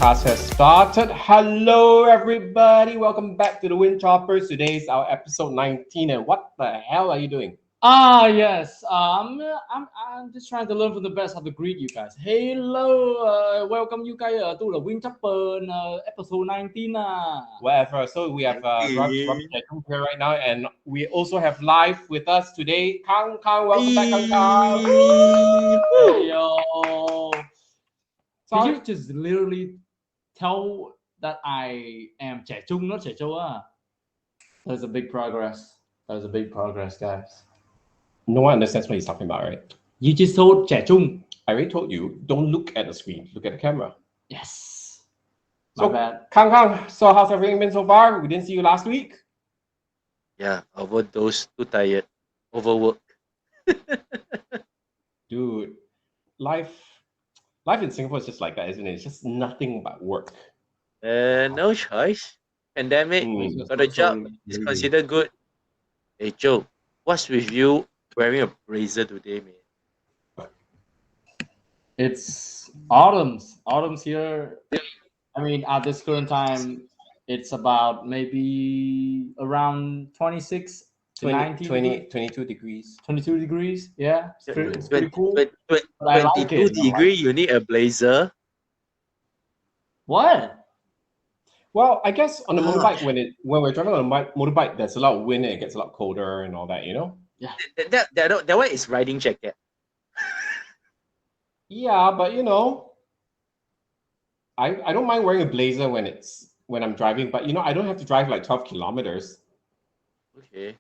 podcast has started. Hello, everybody. Welcome back to the Windchoppers. Today is our episode 19. And what the hell are you doing? Yes. I'm just trying to learn from the best how to greet you guys. Hello, welcome you guys to the Windchopper episode 19. Whatever. So we have Robbie here right now, and we also have live with us today, Kang Kang. Welcome back, Kang Kang. Hey, yo. Can So, you just literally tell that I am trẻ trung, not trẻ trâu? That's a big progress. That was a big progress, guys. no one understands what he's talking about, right? You just told trẻ trung. I already told you, don't look at the screen, look at the camera. Yes. My So, bad. Kang Kang, so how's everything been so far? We didn't see you last week. Yeah, overdose, too tired, overwork. Dude, life in Singapore is just like that, isn't it? It's just nothing but work. No choice. Pandemic, got a job, it's considered good. Hey Joe, what's with you wearing a blazer today, man? It's autumn's here. I mean, at this current time, it's about maybe around 26 to 19 22 degrees. 22 degrees. Yeah, it's pretty cool. But I like 22 it. degree, you need a blazer. What? Well, I guess on a motorbike, when we're driving on a motorbike, there's a lot of wind and it gets a lot colder and all that, you know? Yeah. That one is riding jacket. Yeah, but you know, I don't mind wearing a blazer when I'm driving, but you know, I don't have to drive like 12 kilometers. Okay.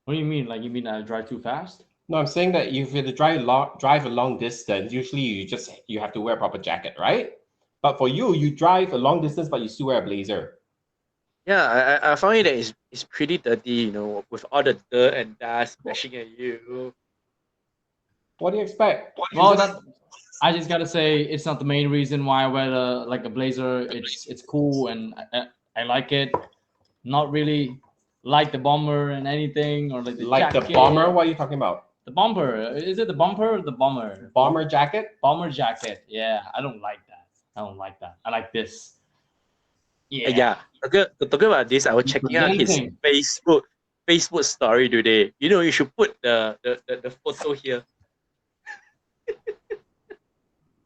What do you mean? Like, you mean I drive too fast? No, I'm saying that if you have to drive a long distance, usually you have to wear a proper jacket, right? But for you drive a long distance, but you still wear a blazer. Yeah, I found it that it's pretty dirty, you know, with all the dirt and dust splashing at you. What do you expect? Well, I just gotta say it's not the main reason why I wear a blazer. It's cool and I like it. Not really like the bomber and anything or like the jacket. The bomber. What are you talking about? The bumper. Is it the bumper or the bomber? Bomber jacket? Bomber jacket. Yeah, I don't like that. I like this. Yeah. Talking about this, I was checking out his Facebook story today. You know, you should put the photo here.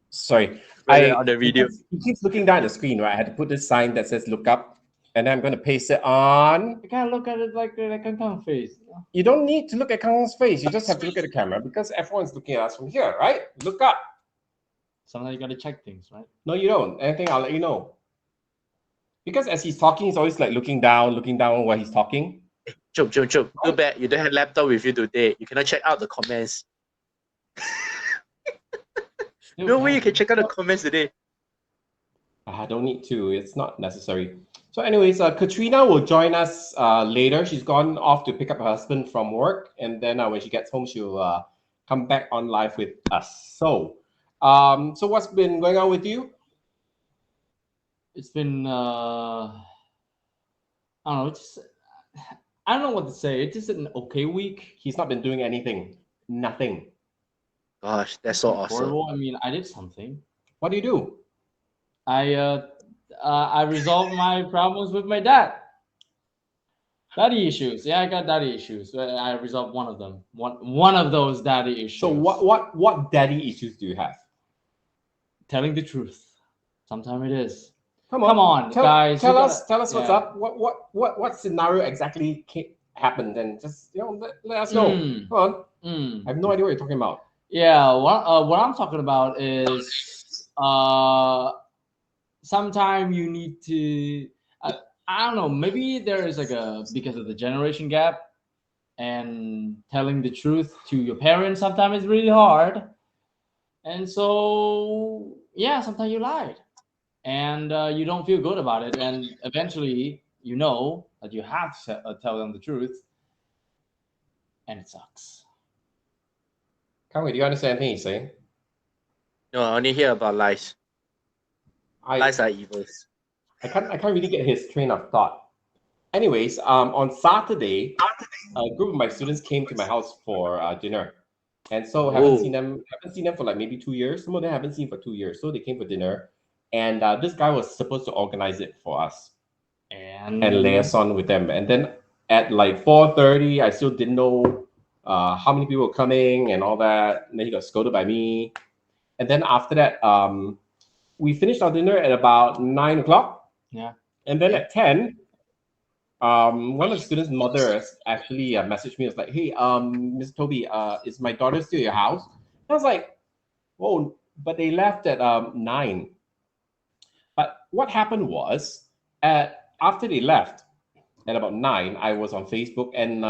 Sorry, on the video. He keeps looking down at the screen, right? I had to put this sign that says "Look up," and then I'm going to paste it on. You can't look at it like Kang Kang face. You don't need to look at Kang Kang's face. You just have to look at the camera because everyone's looking at us from here, right? Look up. Sometimes you got to check things, right? No, you don't. Anything, I'll let you know. Because as he's talking, he's always like looking down while he's talking. Joke. Too bad you don't have laptop with you today. You cannot check out the comments. No way you can check out the comments today. I don't need to. It's not necessary. So anyways, Katrina will join us later. She's gone off to pick up her husband from work. And then when she gets home, she'll come back on live with us. So what's been going on with you? It's been, I don't know. I don't know what to say. It's just an okay week. He's not been doing anything. Nothing. Gosh, that's so awesome. Horrible. I mean, I did something. What do you do? I resolved my problems with my dad. Daddy issues. Yeah, I got daddy issues. I resolved one of them. One of those daddy issues. So what daddy issues do you have? Telling the truth. Sometimes it is. Come on, guys. Tell us what's up. What scenario exactly happened? And just let us know. Come on. I have no idea what you're talking about. Yeah, what I'm talking about is sometimes you need to I don't know, maybe there is because of the generation gap and telling the truth to your parents sometimes is really hard. And so yeah, sometimes you lied and you don't feel good about it, and eventually you know that you have to tell them the truth and it sucks. Kang, do you understand anything he's saying? No, I only hear about lies. Lies are evils. I can't really get his train of thought. Anyways, on Saturday, a group of my students came to my house for dinner, and so haven't seen them for like maybe 2 years. Some of them haven't seen for 2 years, so they came for dinner. and this guy was supposed to organize it for us And and liaison with them. And then at like 4:30, I still didn't know how many people were coming and all that. And then he got scolded by me. And then after that, we finished our dinner at about 9 o'clock. Yeah. And then at 10, one of the students' mothers actually messaged me. It was like, "Hey, Mr. Toby, is my daughter still at your house?" I was like, "Whoa!" But they left at 9. But what happened was, after they left at about 9, I was on Facebook, and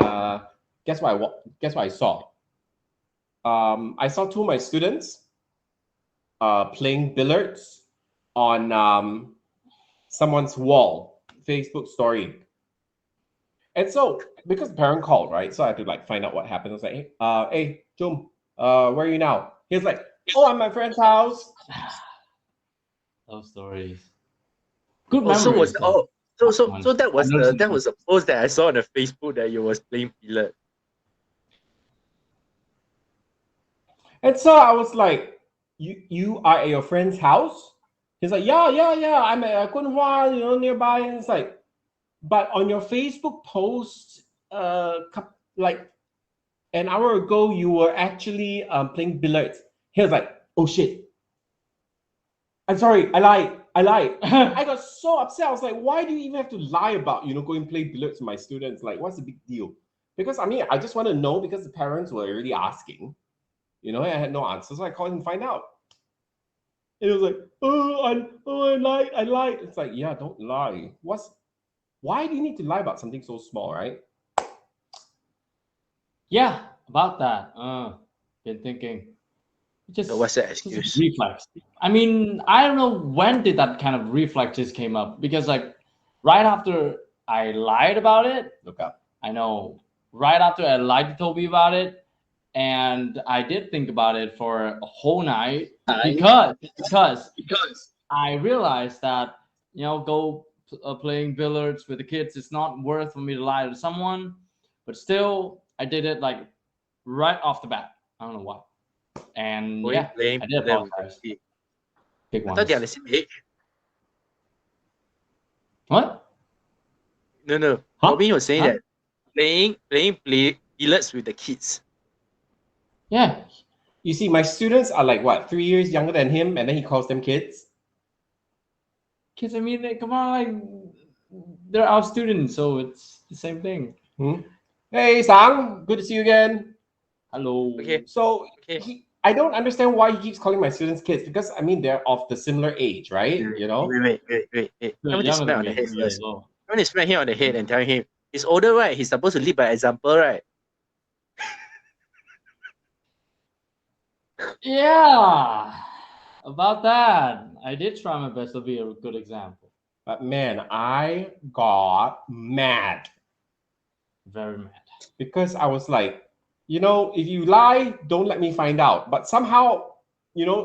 guess what I saw? I saw two of my students playing billiards on someone's wall, Facebook story. And so, because the parent called, right? So I had to like find out what happened. I was like, hey, Jum, where are you now? He was like, oh, I'm at my friend's house. Those stories. Good Oh, memories. so that was the post that I saw on the Facebook that you was playing billiard. And so I was like, you are at your friend's house? He's like, yeah, I'm at Kunhua, nearby. And it's like, but on your Facebook post, like an hour ago, you were actually playing billiards. He was like, oh shit. I'm sorry, I lied. I got so upset. I was like, why do you even have to lie about, going play billiards with my students? Like, what's the big deal? Because I mean, I just want to know because the parents were already asking. I had no answer. So I called him to find out. And it was like, I lied. It's like, yeah, don't lie. Why do you need to lie about something so small, right? Yeah, about that. Been thinking. So what's the excuse? Reflex. I mean, I don't know when did that kind of reflex just came up, because like right after I lied about it, Look up. I know right after I lied to Toby about it, and I did think about it for a whole night because I realized that playing billiards with the kids is not worth for me to lie to someone, but still I did it like right off the bat. I don't know why. And yeah, I did apologize. Big I ones. thought they are the same age. What? No. Huh? Robbie was saying that playing billiards with the kids. Yeah. You see, my students are like what, 3 years younger than him, and then he calls them kids. Kids, I mean, come on, like they're our students, so it's the same thing. Hey, Sang, good to see you again. Hello. Okay. So I don't understand why he keeps calling my students kids, because I mean they're of the similar age, right? Wait. I'm going to smack on the head first. I'm going to smack him on the head and tell him he's older, right? He's supposed to lead by example, right? Yeah. About that, I did try my best to be a good example. But man, I got mad. Very mad. Because I was like, if you lie, don't let me find out. But somehow,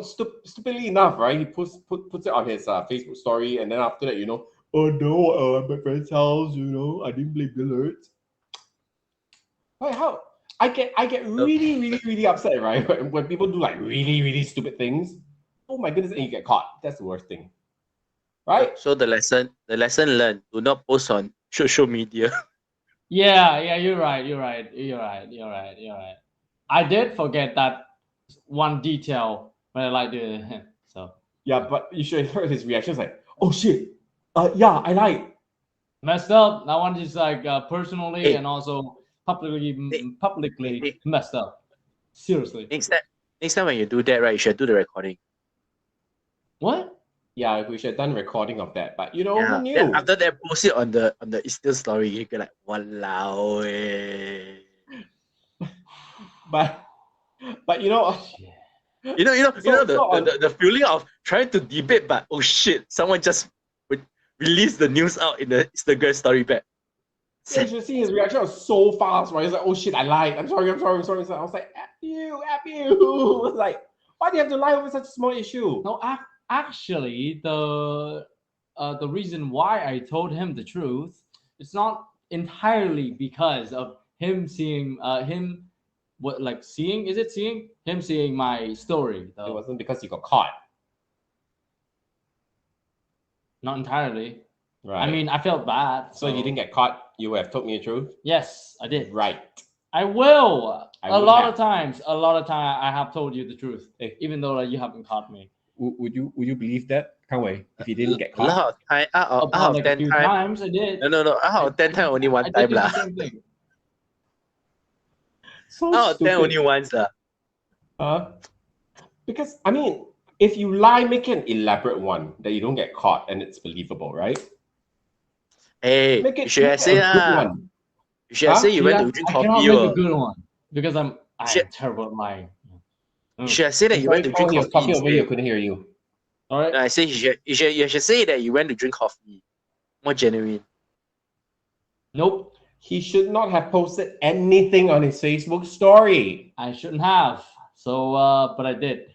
stupidly enough, right? He puts it on his Facebook story, and then after that, oh no, at my friend's house, I didn't play billiards. Like how I get really, really, really upset, right? When people do like really, really stupid things. Oh my goodness, and you get caught. That's the worst thing, right? So the lesson learned: do not post on social media. Yeah, you're right. I did forget that one detail when I lied to him. So yeah, but you should have heard his reactions like, oh shit, yeah, I lied. Messed up. That one is like personally and also publicly messed up. Seriously. Next time when you do that, right, you should do the recording. What? Yeah, we should have done recording of that. But who knew? Then after that, post it on the Easter story. You can like, walao. But the feeling of trying to debate, but oh shit, someone just released the news out in the Instagram story back. Yeah, you should see his reaction was so fast, right? He's like, oh shit, I lied. I'm sorry. So I was like, F you. I was like, why do you have to lie over such a small issue? No, actually, the reason why I told him the truth, it's not entirely because of him seeing him seeing my story, though. It wasn't because you got caught. Not entirely. Right. I mean, I felt bad. so if you didn't get caught, you would have told me the truth. Yes, I did. Right. I will. I A would lot have. of times. A lot of time, I have told you the truth, Hey. even though like, you haven't caught me. Would you believe that? Can't wait. If you didn't get A caught. lot of time, out About of like a 10 few times. times, I did. No. Out of 10 times, only one I time did do the lah. same thing. So Out of 10, stupid. only once lah. Because I mean, if you lie, make an elaborate one that you don't get caught and it's believable, right? Hey, Make you it, should make have it said a good lah. one. You should have Huh? said you went Yeah, to drink I cannot coffee. make a Or good one because I am Shit. terrible at lying. you should have said that you went to drink He was coffee talking over you. instead. Couldn't hear you. All right. No, I say you should say that you went to drink coffee. More genuine. Nope. He should not have posted anything on his Facebook story. I shouldn't have. So, but I did.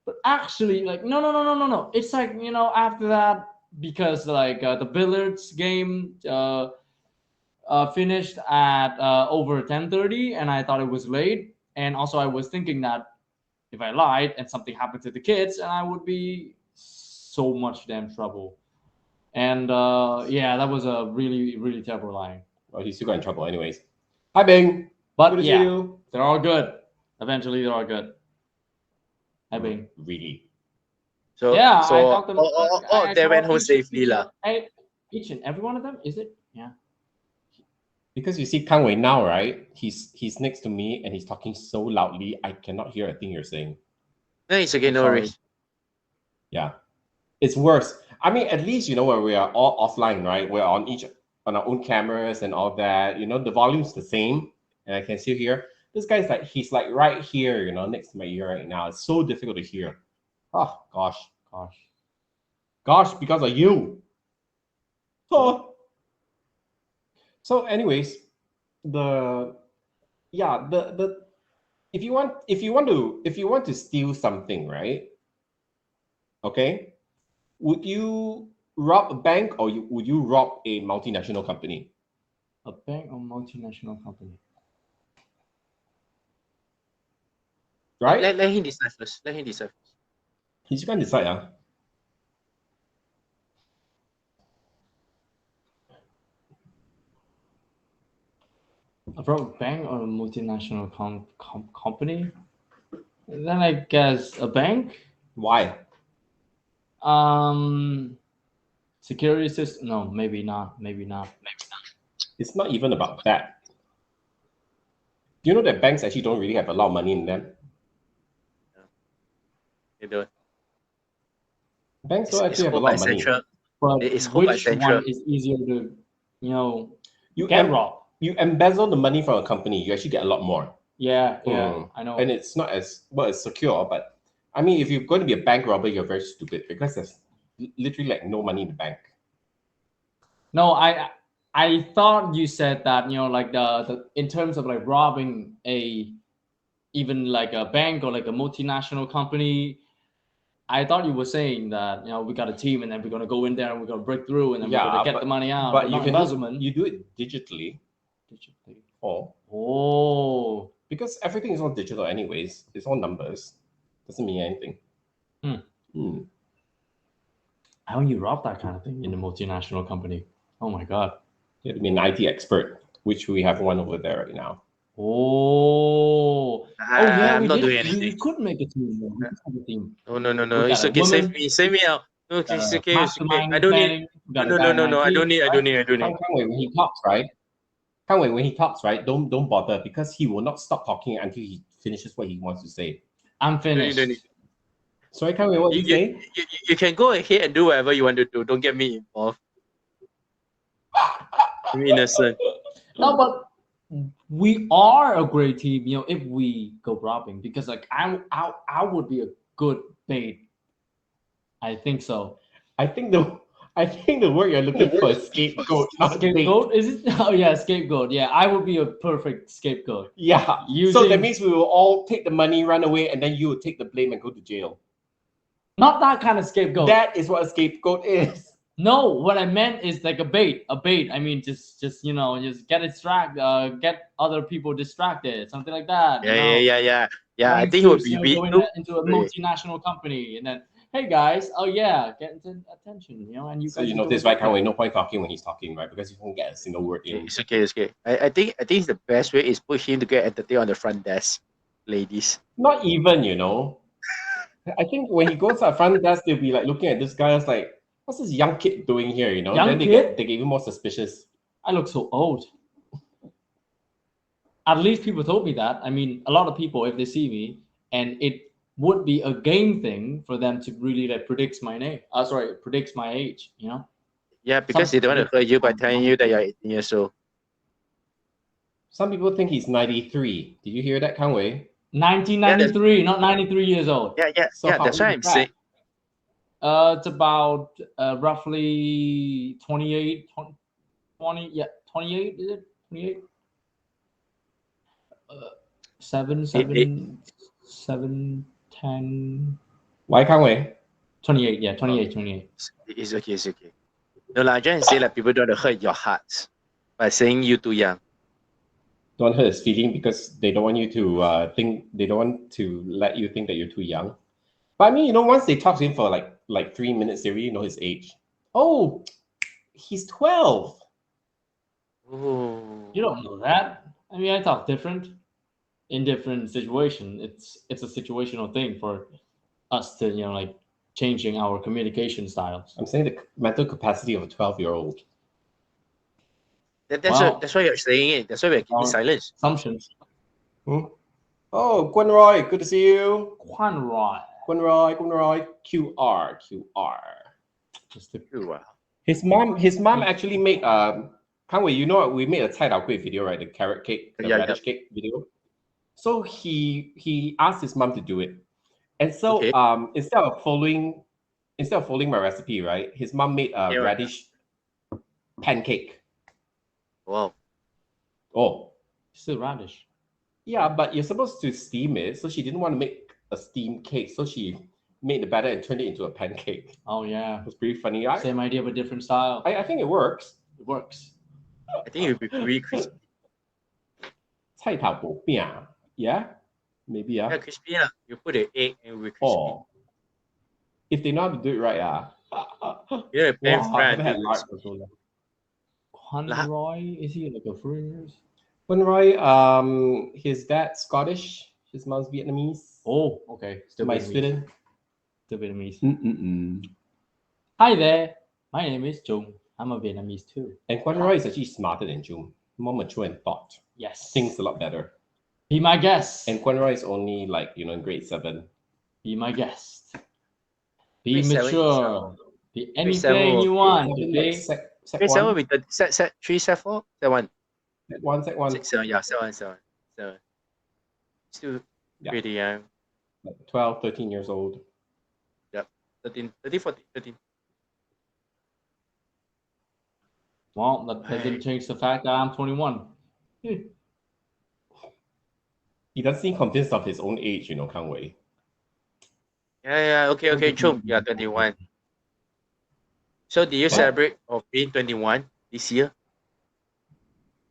But actually, like, no. It's like, after that, because like the billiards game finished at over 10:30, and I thought it was late. And also, I was thinking that if I lied and something happened to the kids, and I would be so much damn trouble. And yeah, that was a really, really terrible lying. Well, he still got in trouble anyways. Hi, Bing. But Good to see yeah, you. they're all good. Eventually, they're all good. Hi, Bing. Really? So Yeah, so I talked to them. all they went home safely lah. Each and every one of them, is it? Yeah. Because you see Kang Wei now, right? He's next to me and he's talking so loudly, I cannot hear a thing you're saying. No, it's okay, no Sorry. worries. Yeah. It's worse. I mean, at least, when we are all offline, right? We're on our own cameras and all that. The volume's the same and I can still hear. This guy's like, he's like right here, next to my ear right now. It's so difficult to hear. Oh, gosh. Gosh, because of you. Oh. So anyways, if you want to steal something, right? Okay, would you rob a bank or would you rob a multinational company? A bank or multinational company? Right? Let him decide first. Let him decide first. He's gonna decide, A broke bank or a multinational company? Then I guess a bank. Why? Security system. No, maybe not. It's not even about that. Do you know that banks actually don't really have a lot of money in them? You don't. Banks don't It's actually have a held lot by of money. central. But It's held by which central. one is easier to, You get em- robbed? You embezzle the money from a company, you actually get a lot more. Yeah, I know. And it's not as as secure. But I mean, if you're going to be a bank robber, you're very stupid because there's literally like no money in the bank. No, I thought you said that, like the in terms of like robbing even like a bank or like a multinational company. I thought you were saying that we got a team and then we're gonna go in there and we're gonna break through and then we're gonna get the money out. But you not can embezzlement. you do it digitally. Oh, Because everything is all digital anyways. It's all numbers. Doesn't mean anything. how do you rob that kind of thing in a multinational company? Oh my god. You have to be an IT expert, which we have one over there right now. Yeah, I'm we not did. doing anything. We could make a team. We could have a team. No. We It's got a okay. Save woman, me out. No, it's okay. It's okay. mastermind I don't need. planning. We got a guy in No. I IT, don't need. right? Kang Wei, when he talks, right? Kang Wei, when he talks, right? Don't bother because he will not stop talking until he finishes what he wants to say. I'm finished. Don't need. Sorry, Kang Wei, what did you say? You can go ahead and do whatever you want to do. Don't get me involved. I'm innocent. No, but we are a great team, if we go robbing, because like I would be a good bait. I think so. I think the word you're looking for is scapegoat, not Scapegoat? Is it? Oh yeah, scapegoat. Yeah, I would be a perfect scapegoat. Yeah. So Using- that means we will all take the money, run away, and then you will take the blame and go to jail. Not that kind of scapegoat. That is what a scapegoat is. No, what I meant is like a bait. I mean, just get distracted, get other people distracted, something like that. Yeah. I think it would be going into a multinational company, and then hey guys, oh yeah, get attention, you know, and you So guys you should go notice, look right, at Kang Wei, it. no point talking when he's talking, right? Because you won't get a single word in. It's okay, it's okay. I think the best way is push him to get entertained on the front desk, ladies. Not even, you know. I think when he goes to the front desk, they'll be like looking at this guy as like, what's this young kid doing here? You know, Young then they kid? get even more suspicious. I look so old. At least people told me that. I mean, a lot of people, if they see me, and it would be a game thing for them to really like predicts my name. Predicts my age. You know. Yeah, because they don't want to hurt you by telling you that you're 18 years old. Some people think he's 93. Did you hear that, Kang Wei? 1993, not 93 years old. Yeah. So how That's old why is I'm that? saying. It's about roughly 28, 20, yeah, 28, is it? 28? 7, 10, Why, Kang Wei? 28, yeah, 28. It's okay. No, I'm trying to say like people don't want to hurt your hearts by saying you too young. Don't hurt his feeling because they don't want you to they don't want to let you think that you're too young. But I mean, you know, once they talk to him for like 3 minutes, they really know his age. Oh, he's 12. Oh. You don't know that. I mean, I talk different in different situation. It's a situational thing for us to, you know, like changing our communication styles. I'm saying the mental capacity of a 12-year-old. That's why you're saying it. That's why we're keeping Our silence. assumptions. Oh, Roy, good to see you. Roy. Roy, QR. Just the Wow. His mom actually made Kang Wei, you know, we made a Thay Toby video, right? The carrot cake, the radish cake video. So he asked his mom to do it. And so Okay. instead of following my recipe, right? His mom made a radish pancake. Wow. Oh. still radish. Yeah, but you're supposed to steam it. So she didn't want to make a steamed cake. So she made the batter and turned it into a pancake. Oh yeah. It was pretty funny. Same idea but different style. I think it works. It works. I think it would be pretty crispy. Yeah, maybe Yeah, crispy. Yeah. You put an egg and it will be crispy. Oh, if they know how to do it right, You know, pan wow, I fry haven't had and lard for so long. Roy, is he like a foreigner? Roy, his dad's Scottish, his mom's Vietnamese. Oh, okay. Still My Vietnamese. student. Still Vietnamese. Mm-mm-mm. Hi there. My name is Jung. I'm a Vietnamese too. And Roy is actually smarter than Jung, more mature in thought. Yes. Thinks a lot better. Be my guest. And Roy is only like, you know, in grade 7. Be my guest. Be Grade 7 mature. Be anything 7 you want. Like Be sec Grade 7 1? will be set 3, set 4, set 1. Sec 1. 6, 7, yeah, set 1. Still pretty young. Like 12, 13 years old. 13, 14. Well, that didn't change the fact that I'm 21. He doesn't seem convinced of his own age, you know, Kang Wei. Yeah, okay, Chung, yeah, 21. So did you celebrate of being 21 this year?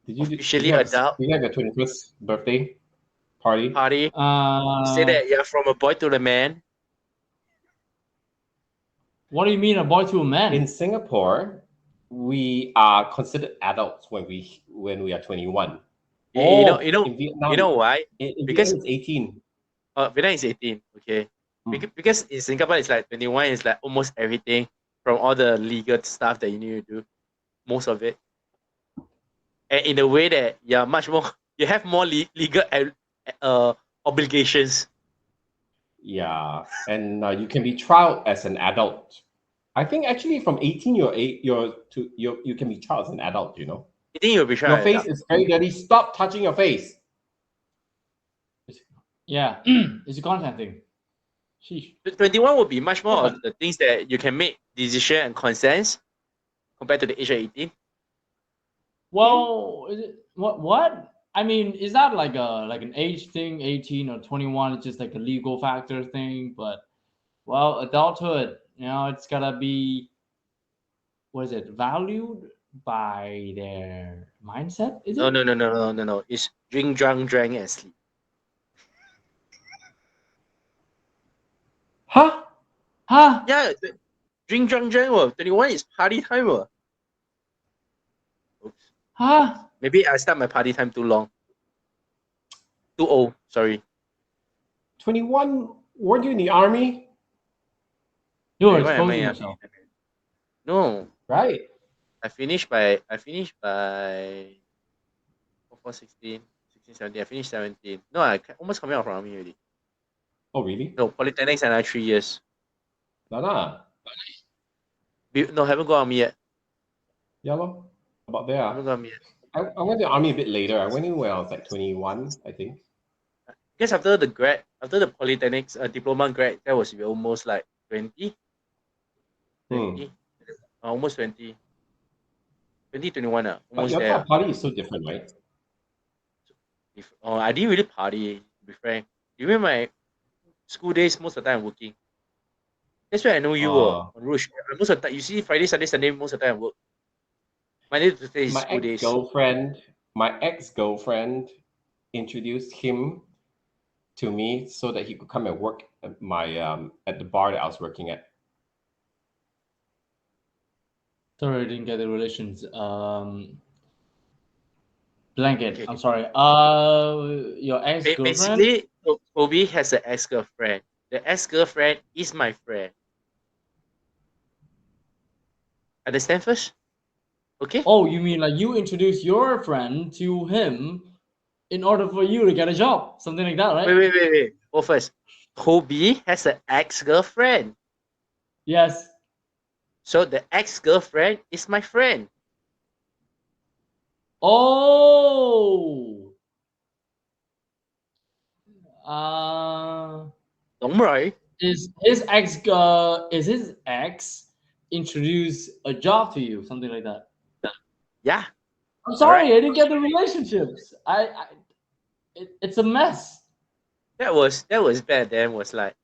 Did you Officially adult? Did you have your 21st birthday party? You say that you're from a boy to the man? What do you mean a boy to a man? In Singapore, we are considered adults when we are 21. You in Vietnam, you know why? Because it's 18. Vietnam is 18, okay. Because in Singapore it's like 21 is like almost everything from all the legal stuff that you need to do, most of it. And in a way that you have more legal obligations. Yeah, and you can be trialed as an adult. I think actually from 18 you can be trialed as an adult, you know. I think you'll be trialed. Your face is very dirty. Stop touching your face. Yeah, it's a content thing. Sheesh. 21 would be much more of the things that you can make decision and consent compared to the age of 18. Well, is it, what? I mean, is that like an age thing, 18 or 21? It's just like a legal factor thing. But well, adulthood, you know, it's gotta be, what is it, valued by their mindset? Is it? No. It's drink, drunk, drank, and sleep. Huh? Huh? Yeah, drink, drunk, drunk. 21 is party time. Oops. Huh? Maybe I start my party time too long. Too old. Sorry. 21, weren't you in the army? You are 21 am I exposing in yourself. No, Right. I finished by 4, 16, 17. I finished 17. No, I almost coming out from army already. Oh, really? No, polytechnics another 3 years. Nah. No, haven't gone army yet. Yeah, lor. About there. Haven't gone army yet. I went to the army a bit later. I went in when I was like 21, I think. Because after the polytechnics diploma grad, that was almost like 20. 20. Almost 20. 21. But Almost your there. type of party is so different, right? I didn't really party, to be frank. During my school days, most of the time I'm working. That's why I know you on Rouge. Most of the time, you see Friday, Saturday, Sunday, most of the time I work. Monday to Thursday is My school days. my ex-girlfriend introduced him to me so that he could come and work at my at the bar that I was working at. Sorry, I didn't get the relations. Blanket. Okay. I'm sorry. Your ex-girlfriend? Basically, Toby has an ex-girlfriend. The ex-girlfriend is my friend. Understand first? Okay? Oh, you mean like you introduce your friend to him in order for you to get a job? Something like that, right? Wait. Go first. Toby has an ex-girlfriend. Yes. So the ex-girlfriend is my friend. Oh. Đúng rồi. Is his ex introduce a job to you? Something like that. Yeah. I'm sorry, Alright. I didn't get the relationships. It's a mess. That was back then, was like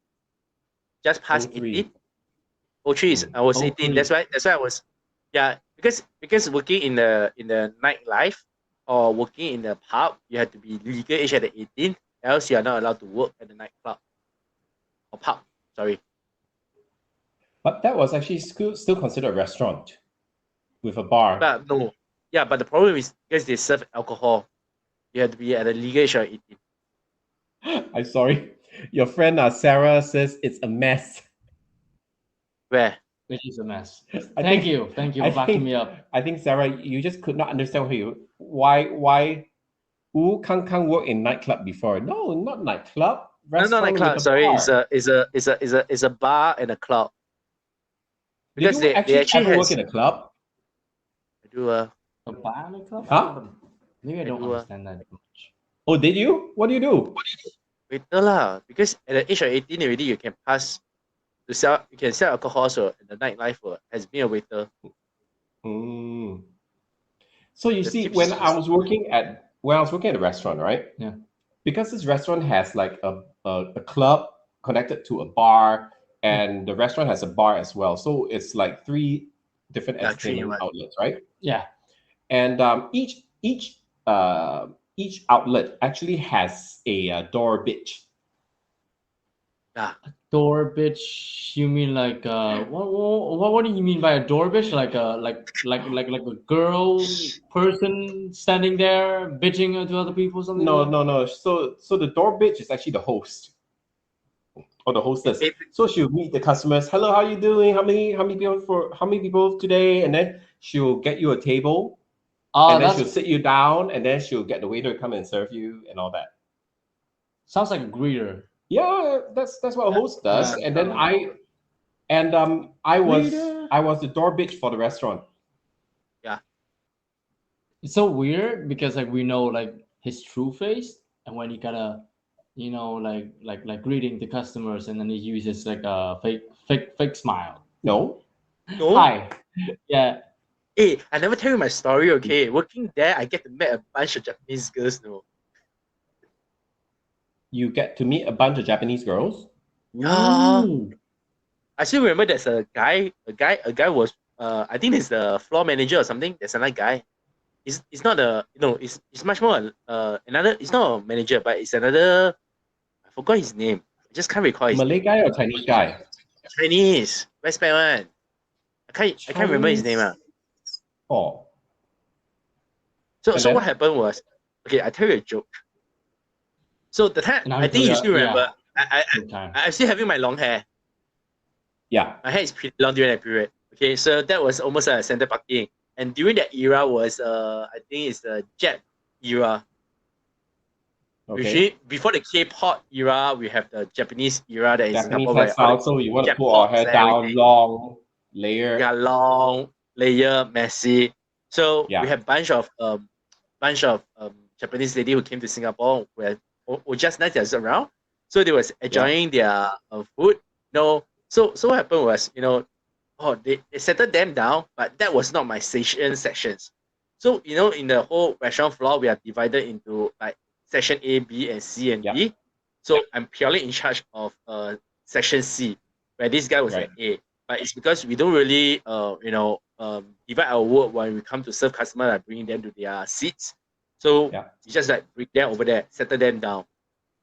just past 18. 03 is I was 18. That's why I was, yeah, because working in the nightlife or working in the pub, you have to be legal age at 18, else you are not allowed to work at the nightclub or pub. Sorry. But that was actually still considered a restaurant with a bar. But no. Yeah, but the problem is because they serve alcohol, you have to be at a legal age of 18. I'm sorry. Your friend Sarah says it's a mess. Where? Which is a mess. I Thank think- you for backing me up. I think Sarah, you just could not understand why Kang Kang worked in nightclub before. No, not nightclub. No, not Restaurant nightclub. with a Sorry, bar. it's a bar and a club. Because Did you they actually ever has, work in a club? I do A bar and a club? Huh? Maybe I don't do, understand that much. Oh, did you? What do you do? waiter lah. Because at the age of 18 already, you can pass to sell. You can sell alcohol so in the nightlife as being a waiter. So you The see, tips when is- I was working at the restaurant, right? Yeah. Because this restaurant has like a club connected to a bar, and the restaurant has a bar as well. So it's like 3 different Yeah, 3 in entertainment 1. outlets, right? Yeah. And each outlet actually has a door bitch. Door bitch. You mean like what do you mean by a door bitch? Like a girl person standing there bitching to other people, something? like that? No. So the door bitch is actually the host or the hostess. So she'll meet the customers. Hello, how you doing? How many people today? And then she'll get you a table. And then she'll sit you down, and then she'll get the waiter to come and serve you and all that. Sounds like a greeter. Yeah, that's what a host does. Yeah. And then I was the door bitch for the restaurant. Yeah. It's so weird because like we know like his true face, and when he gotta, like greeting the customers, and then he uses like a fake smile. No. Hi. Yeah. Hey, I never tell you my story, okay? Working there, I get to meet a bunch of Japanese girls, no. You get to meet a bunch of Japanese girls. Ooh. I still remember there's a guy was I think he's the floor manager or something. There's another guy. It's not it's much more another, it's not a manager, but it's another, I forgot his name. I just can't recall his Malay name. guy or Chinese guy? Chinese, West one. I can't remember his name. Oh. So And so what then? happened was, okay, I tell you a joke. So the time, And I think you still remember, Good time. I'm still having my long hair. Yeah. My hair is pretty long during that period. Okay, so that was almost a center parking. And during that era was I think it's the Jet era. Okay. Usually before the K-pop era, we have the Japanese era that is Japanese Singapore, where all hairstyle, so you want to Jet pull our pops hair and down, everything. long, layer. Yeah, long, layer, messy. So Yeah. we have bunch of Japanese lady who came to Singapore who just nice as around. So they was enjoying their food. No, so what happened was, they settled them down, but that was not my station sections. So in the whole restaurant floor, we are divided into like section A, B, and C and D. So I'm purely in charge of section C, where this guy was Right. at A. But it's because we don't really divide our work when we come to serve customers, like bringing them to their seats. So we just like bring them over there, settle them down.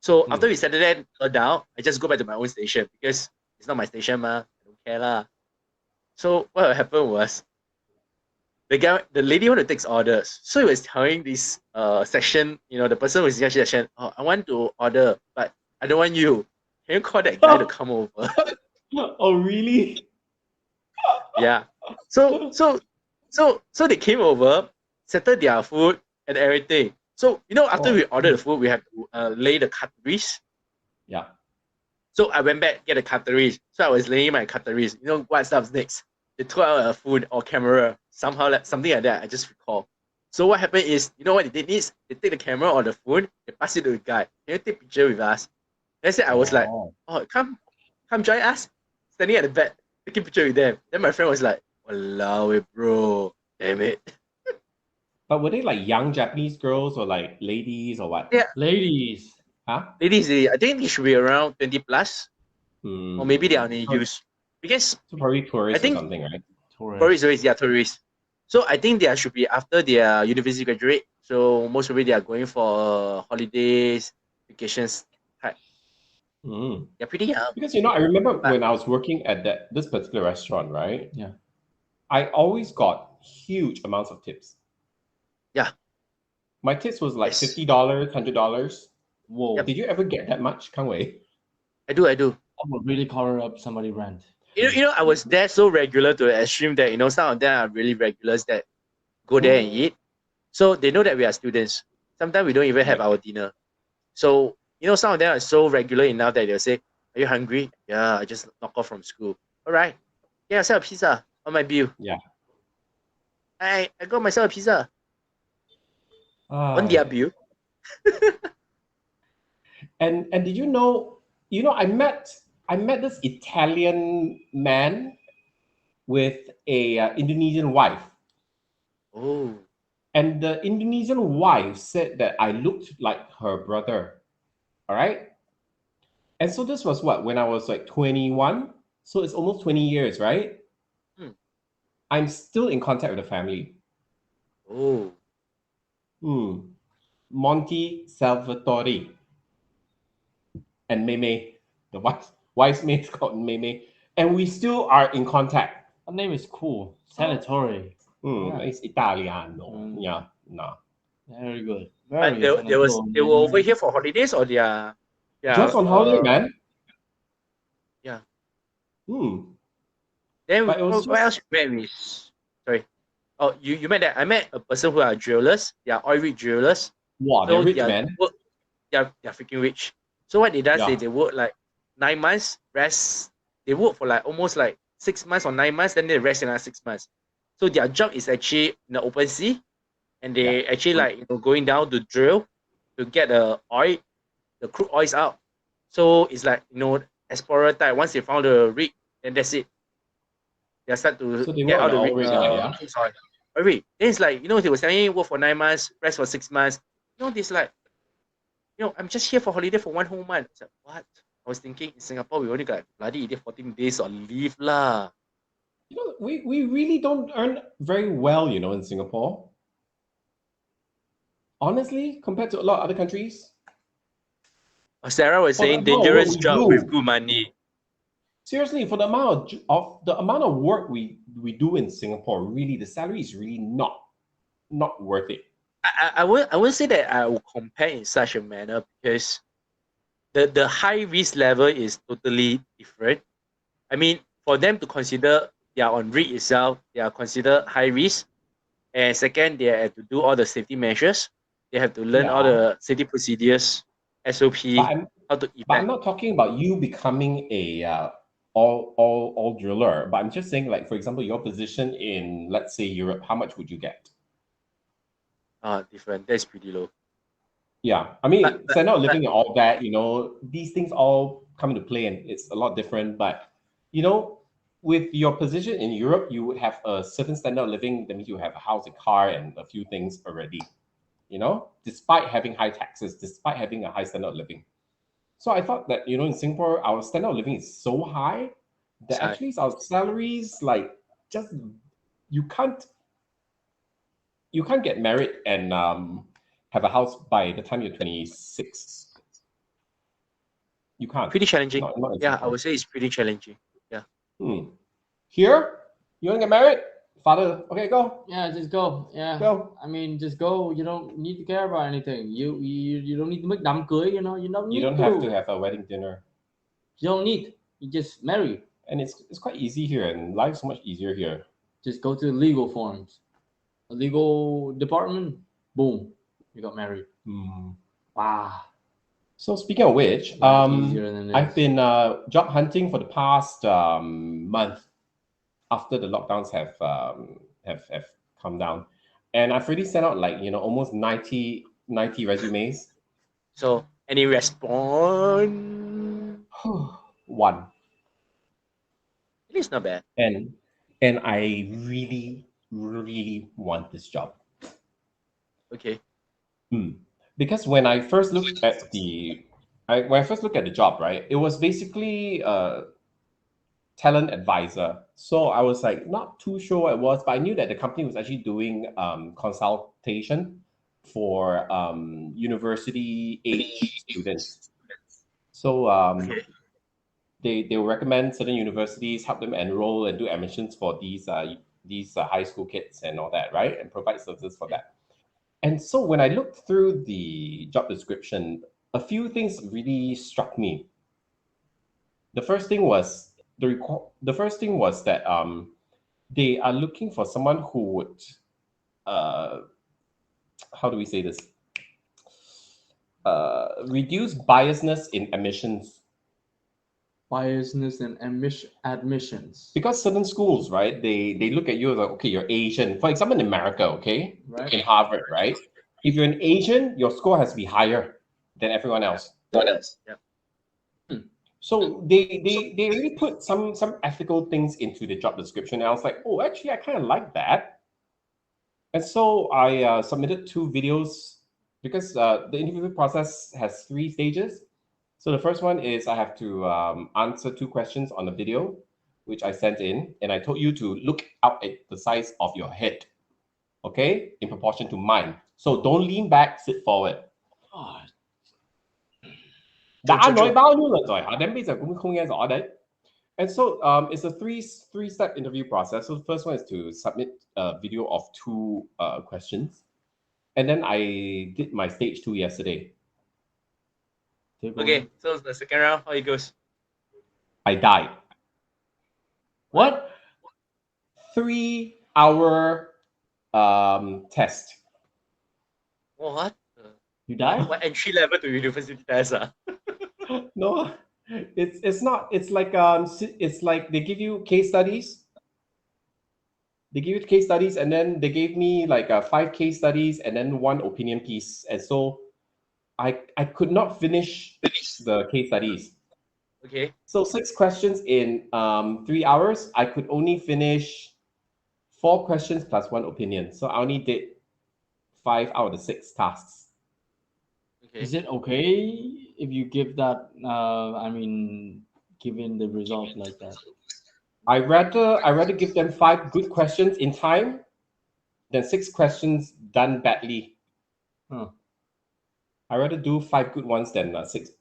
So after we settle them down, I just go back to my own station because it's not my station, ma. I don't care lah. So what happened was, the lady wanted to take orders. So he was telling this section, the person who was in the section, oh, I want to order, but I don't want you. Can you call that guy to come over? Oh, really? Yeah. So they came over, settled their food and everything. So after we ordered the food, we have to lay the cutleries. Yeah. So I went back get the cutleries. So I was laying my cutleries. What stuff's next? They took out a phone or camera, somehow something like that. I just recall. So what happened is, what they did is they take the camera or the phone, they pass it to the guy. Can you take a picture with us? That's it. I was like, oh, come join us. Standing at the back, taking picture with them. Then my friend was like, walao, bro, damn it. But were they like young Japanese girls or like ladies or what? Yeah, Ladies. Huh? ladies, I think they should be around 20 plus, or maybe they are only used because So probably tourists I think or something, right? tourists. So I think they should be after their university graduate. So most probably they are going for holidays, vacations type. They're pretty young. Because I remember when I was working at this particular restaurant, right? Yeah. I always got huge amounts of tips. Yeah. My tips was like Yes. $50, $100. Whoa. Yep. Did you ever get that much, Kang Wei? I do. I would really cover up somebody rent. I was there so regular to the extreme that some of them are really regulars that go there and eat. So they know that we are students. Sometimes we don't even have our dinner. So some of them are so regular enough that they'll say, "Are you hungry?" "Yeah, I just knocked off from school." "All right, yeah, sell a pizza on my bill." Yeah. I got myself a pizza on their bill. And did you know? I met this Italian man with a Indonesian wife. Oh. And the Indonesian wife said that I looked like her brother. All right. And so this was what, when I was like 21? So it's almost 20 years, right? I'm still in contact with the family. Oh. Monty, Salvatore, and Meme. The wife's name is called Meme. And we still are in contact. That name is cool. Salvatore. It's Italiano. Yeah, no. Very good. But they were over here for holidays, or they are just on holiday, man. Yeah. Then what else you met with? Sorry. Oh, you met that? I met a person who are jewelers. They are oil rig jewelers. Wow, they're rich, man. They're freaking rich. So what they do is they work like 9 months, rest. They work for like almost like 6 months or 9 months, then they rest another 6 months. So their job is actually in the open sea, and they actually going down to drill to get the oil, the crude oils out. So it's like explorer type. Once they found the rig, then that's it. They start to get out the rig. Then it's like they were saying work for 9 months, rest for 6 months. This like I'm just here for holiday for 1 whole month. It's like, what? I was thinking in Singapore we only got bloody 14 days on leave lah. We really don't earn very well, in Singapore. Honestly, compared to a lot of other countries. Sarah was saying dangerous job with good money. seriously, for the amount of work we do in Singapore, really the salary is really not worth it. I would say that I will compare in such a manner because the high risk level is totally different. I mean, for them to consider they are on REIT itself, they are considered high risk. And second, they have to do all the safety measures. They have to learn all the safety procedures, SOP, how to But I'm not talking about you becoming a all driller. But I'm just saying, like, for example, your position in, let's say, Europe, how much would you get? Different. That's pretty low. Yeah, I mean, standard of living and all that, you know, these things all come into play, and it's a lot different. But you know, with your position in Europe, you would have a certain standard of living. That means you have a house, a car, and a few things already. You know, despite having high taxes, despite having a high standard of living. So I thought that, you know, in Singapore, our standard of living is so high that actually our salaries, like, just you can't get married and have a house by the time you're 26. You can't. Pretty challenging. Not Yeah, I would say it's pretty challenging. Yeah. Here, you want to get married? Father, okay, go. Yeah, just go. Yeah. Go. I mean, just go. You don't need to care about anything. You don't need to make đám cưới, you know. You don't need You don't have to have a wedding dinner. You don't need. You just marry. And it's quite easy here, and life's so much easier here. Just go to the legal forms. A legal department, boom, you got married. Wow. So speaking of which, I've been job hunting for the past month after the lockdowns have come down, and I've already sent out, like, you know, almost 90 resumes. So any response? One. It is not bad. And I really want this job. Okay. Because when I first looked at the job, right, it was basically a talent advisor. So I was like not too sure what it was, but I knew that the company was actually doing consultation for university age students. So they will recommend certain universities, help them enroll and do admissions for these high school kids and all that, right, and provide services for that. And so when I looked through the job description, a few things really struck me. The first thing was that they are looking for someone who would how do we say this? Reduce biasness in admissions. Biasness in admissions. Because certain schools, right, they look at you like, okay, you're Asian. For example, in America, okay, right, in Harvard, right, if you're an Asian, your score has to be higher than everyone else. Yeah. So they really put some ethical things into the job description. And I was like, oh, actually, I kind of like that. And so I submitted 2 videos because the interview process has 3 stages. So the first one is I have to answer 2 questions on the video, which I sent in. And I told you to look out at the size of your head, okay, in proportion to mine. So don't lean back, sit forward. Đã nói bao nhiêu lần rồi hả? Đến bây giờ cũng không nghe rõ đấy. And so it's a three-step interview process. So the first one is to submit a video of 2 questions. And then I did my stage 2 yesterday. Okay, so the second round, how it goes? I died. What? 3-hour test. What? You died? What entry level to university test? No, it's not. It's like they give you case studies. They give you case studies, and then they gave me like 5 case studies and then 1 opinion piece. And so I could not finish the case studies. Okay. So 6 questions in 3 hours. I could only finish 4 questions plus 1 opinion. So I only did 5 out of the 6 tasks. Okay. Is it okay if you give that? Given the result like that. I rather give them 5 good questions in time than 6 questions done badly. I rather do 5 good ones than 6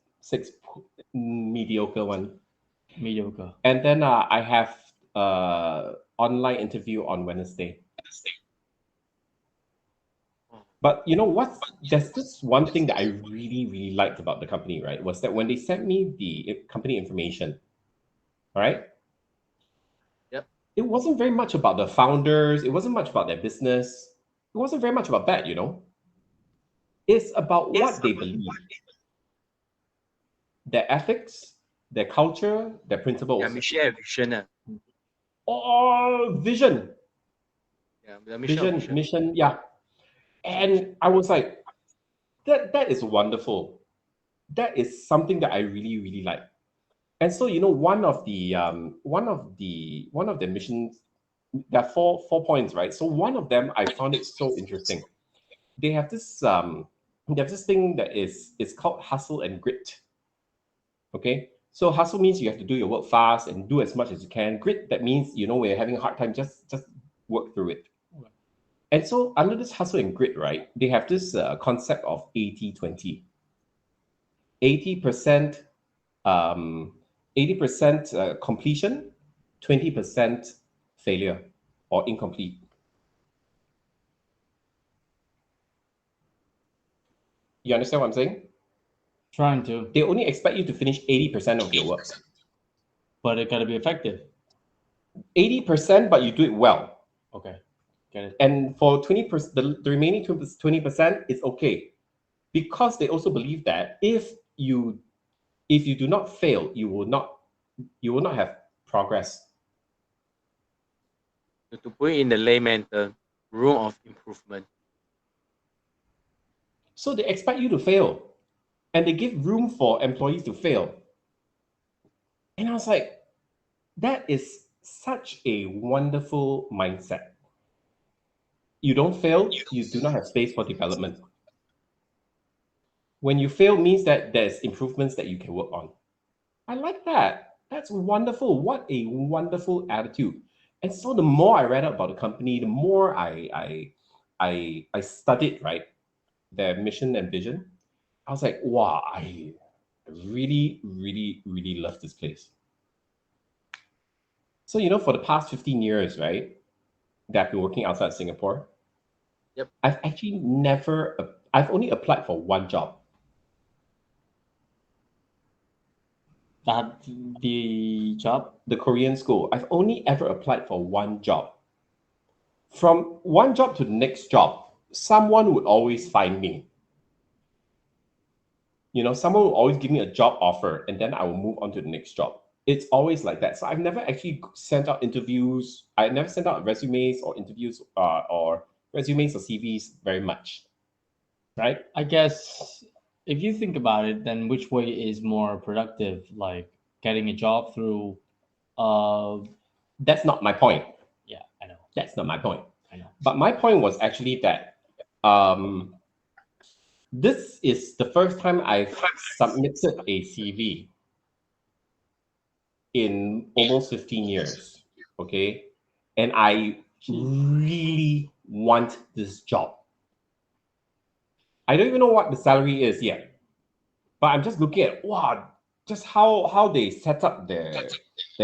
mediocre ones. Mediocre. And then I have online interview on Wednesday. But you know what? There's this one thing that I really, really liked about the company, right? Was that when they sent me the company information, all right? Yep. It wasn't very much about the founders. It wasn't much about their business. It wasn't very much about that, you know? It's about what they believe, their ethics, their culture, their principles, Yeah, mission and vision. or vision. Yeah, the mission. Mission, yeah. And I was like, that is wonderful. That is something that I really, really like. And so, you know, one of the missions, there are four points, right? So one of them I found it so interesting. They have this thing that is called hustle and grit. Okay. So hustle means you have to do your work fast and do as much as you can. Grit, that means, you know, when you're having a hard time, just work through it. And so under this hustle and grit, right, they have this concept of 80-20. 80% 80% completion, 20% failure or incomplete. You understand what I'm saying? Trying to, They only expect you to finish 80% of your work. but it gotta be effective. 80%, but you do it well. Okay, get it. And for 20%, the remaining 20% is okay. Because they also believe that if you do not fail, you will not have progress. To put it in the layman term, room of improvement. So they expect you to fail. And they give room for employees to fail. And I was like, that is such a wonderful mindset. You don't fail, you do not have space for development. When you fail means that there's improvements that you can work on. I like that. That's wonderful. What a wonderful attitude. And so the more I read about the company, the more I studied, right, their mission and vision. I was like, wow, I really, really, really love this place. So, you know, for the past 15 years, right, that I've been working outside Singapore, Yep. I've only applied for one job. That the job? The Korean school. I've only ever applied for one job. From one job to the next job, someone would always find me. You know, someone will always give me a job offer and then I will move on to the next job. It's always like that. So I've never actually sent out interviews. I never sent out resumes or interviews or resumes or CVs very much. Right? I guess if you think about it, then which way is more productive? Like getting a job through That's not my point. yeah, I know. That's not my point. I know. But my point was actually that this is the first time I've submitted a CV in almost 15 years. Okay. And I really want this job. I don't even know what the salary is yet. But I'm just looking at wow, just how they set up their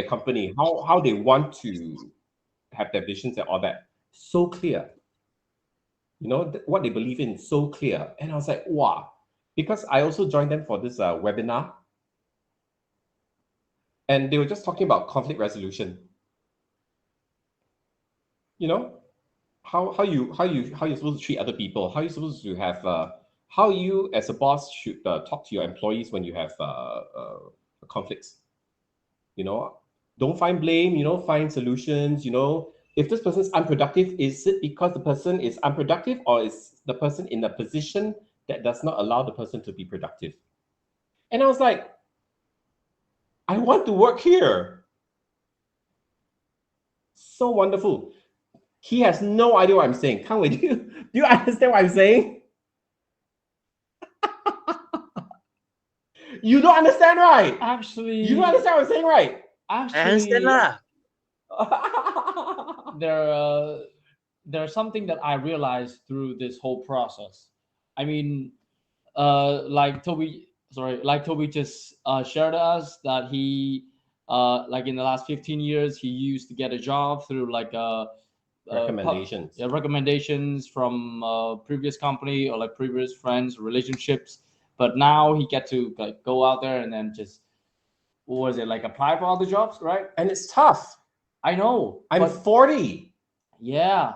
company, how they want to have their visions and all that. So clear. You know, what they believe in is so clear. And I was like, wow. Because I also joined them for this webinar. And they were just talking about conflict resolution. You know, how you're supposed to treat other people, how you're supposed to have how you as a boss should talk to your employees when you have conflicts. You know, don't find blame, you know, find solutions. You know, if this person is unproductive, is it because the person is unproductive or is the person in a position that does not allow the person to be productive? And I was like, I want to work here. So wonderful. He has no idea what I'm saying. Kang Wei, do you understand what I'm saying? You don't understand, right? Actually, You don't understand what I'm saying, right? Actually, I understand lah. there's something that I realized through this whole process. I mean, like Toby just shared us that he like in the last 15 years, he used to get a job through like Recommendations. recommendations from previous company or like previous friends, relationships. But now he get to like go out there and then just, what was it, like apply for all the jobs, right? And it's tough. I know. I'm but 40. yeah,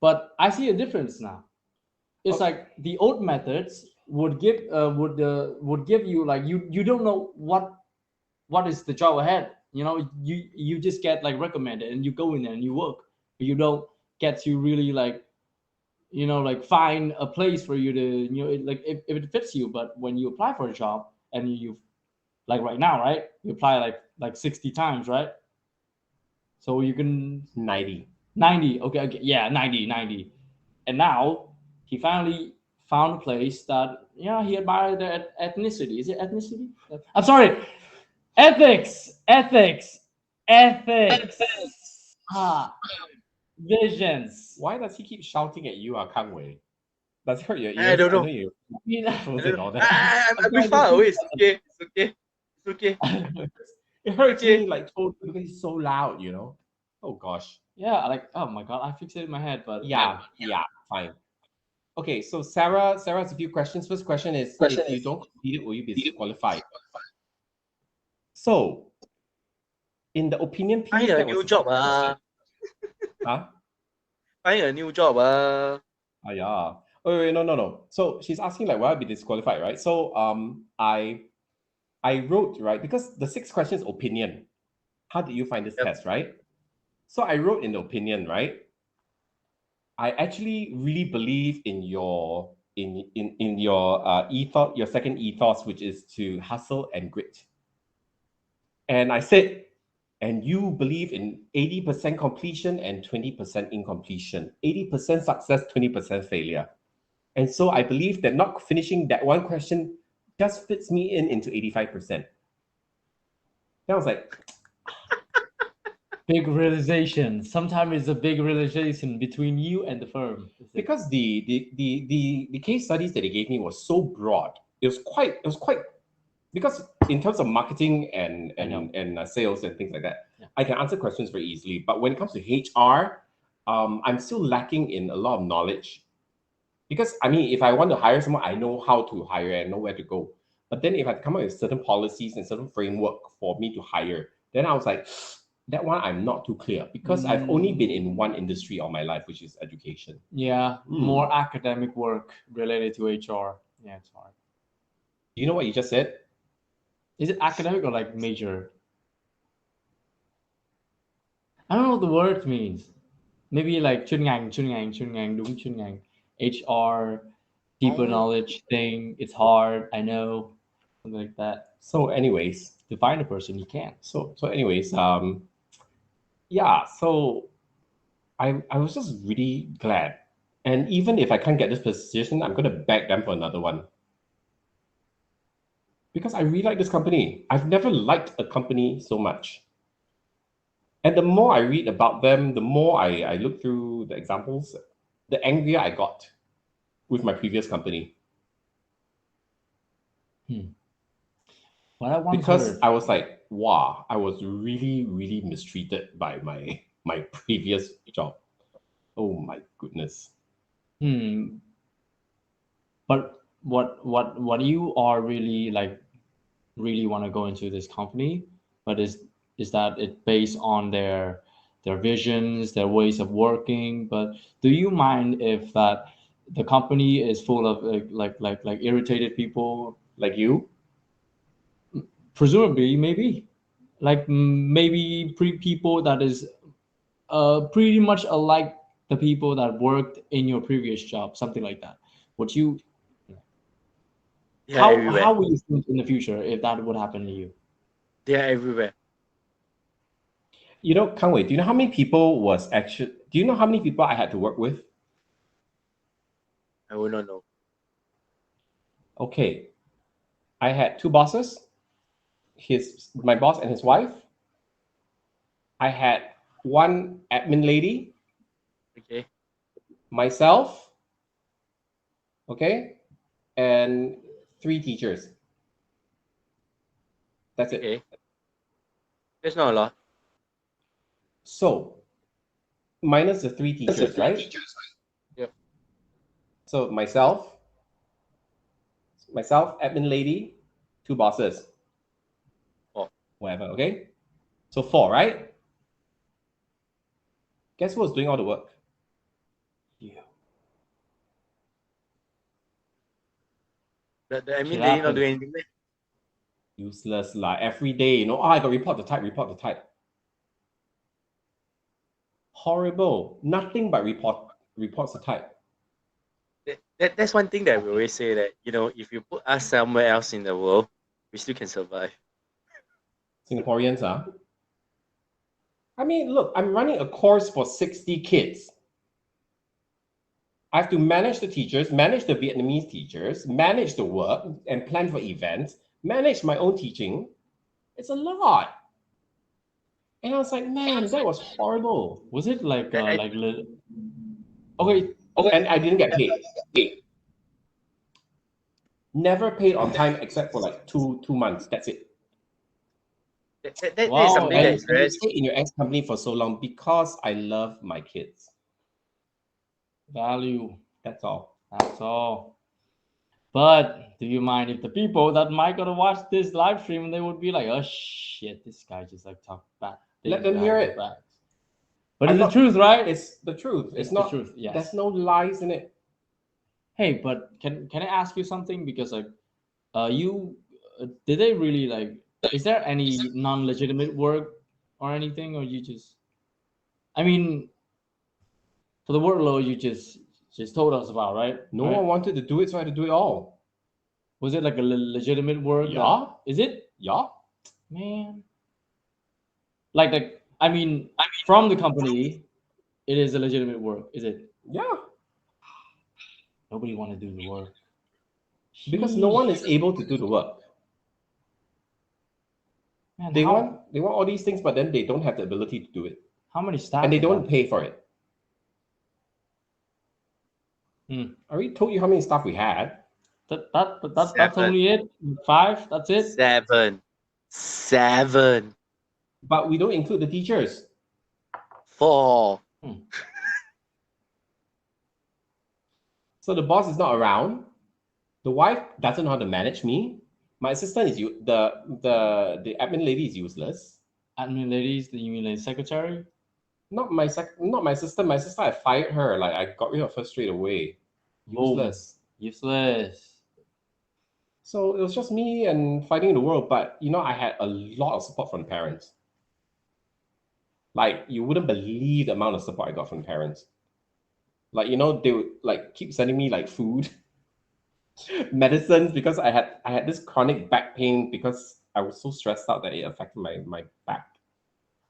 but I see a difference now. It's Oh. like the old methods would give you like you don't know what is the job ahead. You know, you just get like recommended and you go in there and you work, but you don't get to really like, you know, like find a place for you to, you know, like if it fits you. But when you apply for a job and you like right now, right, you apply like 60 times, right? So you can 90. 90, okay, yeah, 90. And now he finally found a place that, yeah, he admired the ethnicity. Is it ethnicity? I'm sorry, ethics. Ah, visions. Why does he keep shouting at you, Kang Wei? Does it hurt your I ears? don't know. know you You know, headphones I and don't all know. that. I'm a bit far away. It's okay. It's okay. It's okay. It hurts Okay. me like totally because he's so loud, you know. Oh gosh. yeah, like, oh my god, I fixed it in my head, but Yeah, fine. Okay, so Sarah has a few questions. First question is, if you don't complete it, will you be disqualified? So, in the opinion piece, Find a that was new the job. first question. Huh? Find a new job. Ah, yeah. Oh, wait, no. So she's asking like, will I be disqualified, right? So, I wrote, right, because the 6 questions opinion. How did you find this Yep. test, right? So I wrote in the opinion, right? I actually really believe in your ethos, your second ethos, which is to hustle and grit. And I said, and you believe in 80% completion and 20% incompletion, 80% success, 20% failure. And so I believe that not finishing that one question just fits me into 85%. Then I was like, big realization. Sometimes it's a big realization between you and the firm. because the case studies that they gave me was so broad. It was quite because in terms of marketing and sales and things like that, Yeah. I can answer questions very easily. But when it comes to HR, I'm still lacking in a lot of knowledge. Because I mean, if I want to hire someone, I know how to hire and know where to go. But then if I come up with certain policies and certain framework for me to hire, then I was like, that one I'm not too clear because I've only been in one industry all my life, which is education. Yeah, more academic work related to HR. Yeah, it's hard. Do you know what you just said? Is it academic or like major? I don't know what the word means. Maybe like chuyên ngành, đúng chuyên ngành. HR, deeper knowledge thing. It's hard. I know, something like that. So, anyways, To find a person, you can't. so anyways, yeah. So I was just really glad, and even if I can't get this position, I'm gonna beg them for another one because I really like this company. I've never liked a company so much. And the more I read about them, the more I look through the examples, the angrier I got with my previous company. What I once Because heard. I was like, wow, I was really, really mistreated by my previous job. Oh my goodness. But what you are really like really want to go into this company, but is that it based on their visions, their ways of working? But do you mind if that the company is full of like irritated people? Like you? Presumably, maybe like maybe people that is pretty much alike the people that worked in your previous job, something like that. Would you They are everywhere. how will you think in the future if that would happen to you? They are everywhere. You know, Kang Wei, do you know how many people was actually, do you know how many people I had to work with? I will not know. Okay. I had 2 bosses, my boss and his wife. I had 1 admin lady, Okay. myself, okay, and 3 teachers. That's it. Okay. There's not a lot. So, minus the 3 teachers, right? Yep. So myself, admin lady, 2 bosses. 4. Whatever, okay? So 4, right? Guess who was doing all the work? You. The admin Shit lady not happens. doing anything. Meh? Useless lah. Every day, you know, I got report the type. Horrible. Nothing but reports the type. That's one thing that we always say, that if you put us somewhere else in the world, we still can survive. Singaporeans, I mean, look, I'm running a course for 60 kids. I have to manage the teachers, manage the Vietnamese teachers, manage the work and plan for events, manage my own teaching. It's a lot. And I was like, man, that was horrible. Was it like I- okay? And I didn't get paid. Never paid on time except for like two months. That's it. That Wow, is something And that is you very. stay in your ex company for so long because I love my kids. Value. That's all. That's all. But do you mind if the people that might gonna watch this live stream, they would be like, "Oh shit, this guy just like talked bad." Let them hear it. But I'm it's not- the truth, right? It's the truth. It's the not. truth. Yes. There's no lies in it. Hey, but can I ask you something? Because like, you did they really like? Is there any non-legitimate work or anything, or you just? I mean, for the workload you just told us about, right? No Right? one wanted to do it, so I had to do it all. Was it like a legitimate work? Yeah. Is it? Yeah. Man. Like I mean, from the company, it is a legitimate work, is it? Yeah. Nobody want to do the work. Because no one Sheesh. is able to do the work. Man, They want all these things, but then they don't have the ability to do it. how many staff? And they you don't got? pay for it. I already told you how many staff we had. That's Seven. only it. 5. That's it. 7. But we don't include the teachers. 4. So the boss is not around. The wife doesn't know how to manage me. My assistant is the admin lady is useless. Admin ladies, you mean like secretary? Not my sister. My sister, I fired her. Like I got rid of her straight away. Useless. Useless. So it was just me and fighting the world. But I had a lot of support from parents. Like you wouldn't believe the amount of support I got from parents. Like they would like keep sending me like food, medicines, because I had this chronic back pain because I was so stressed out that it affected my back.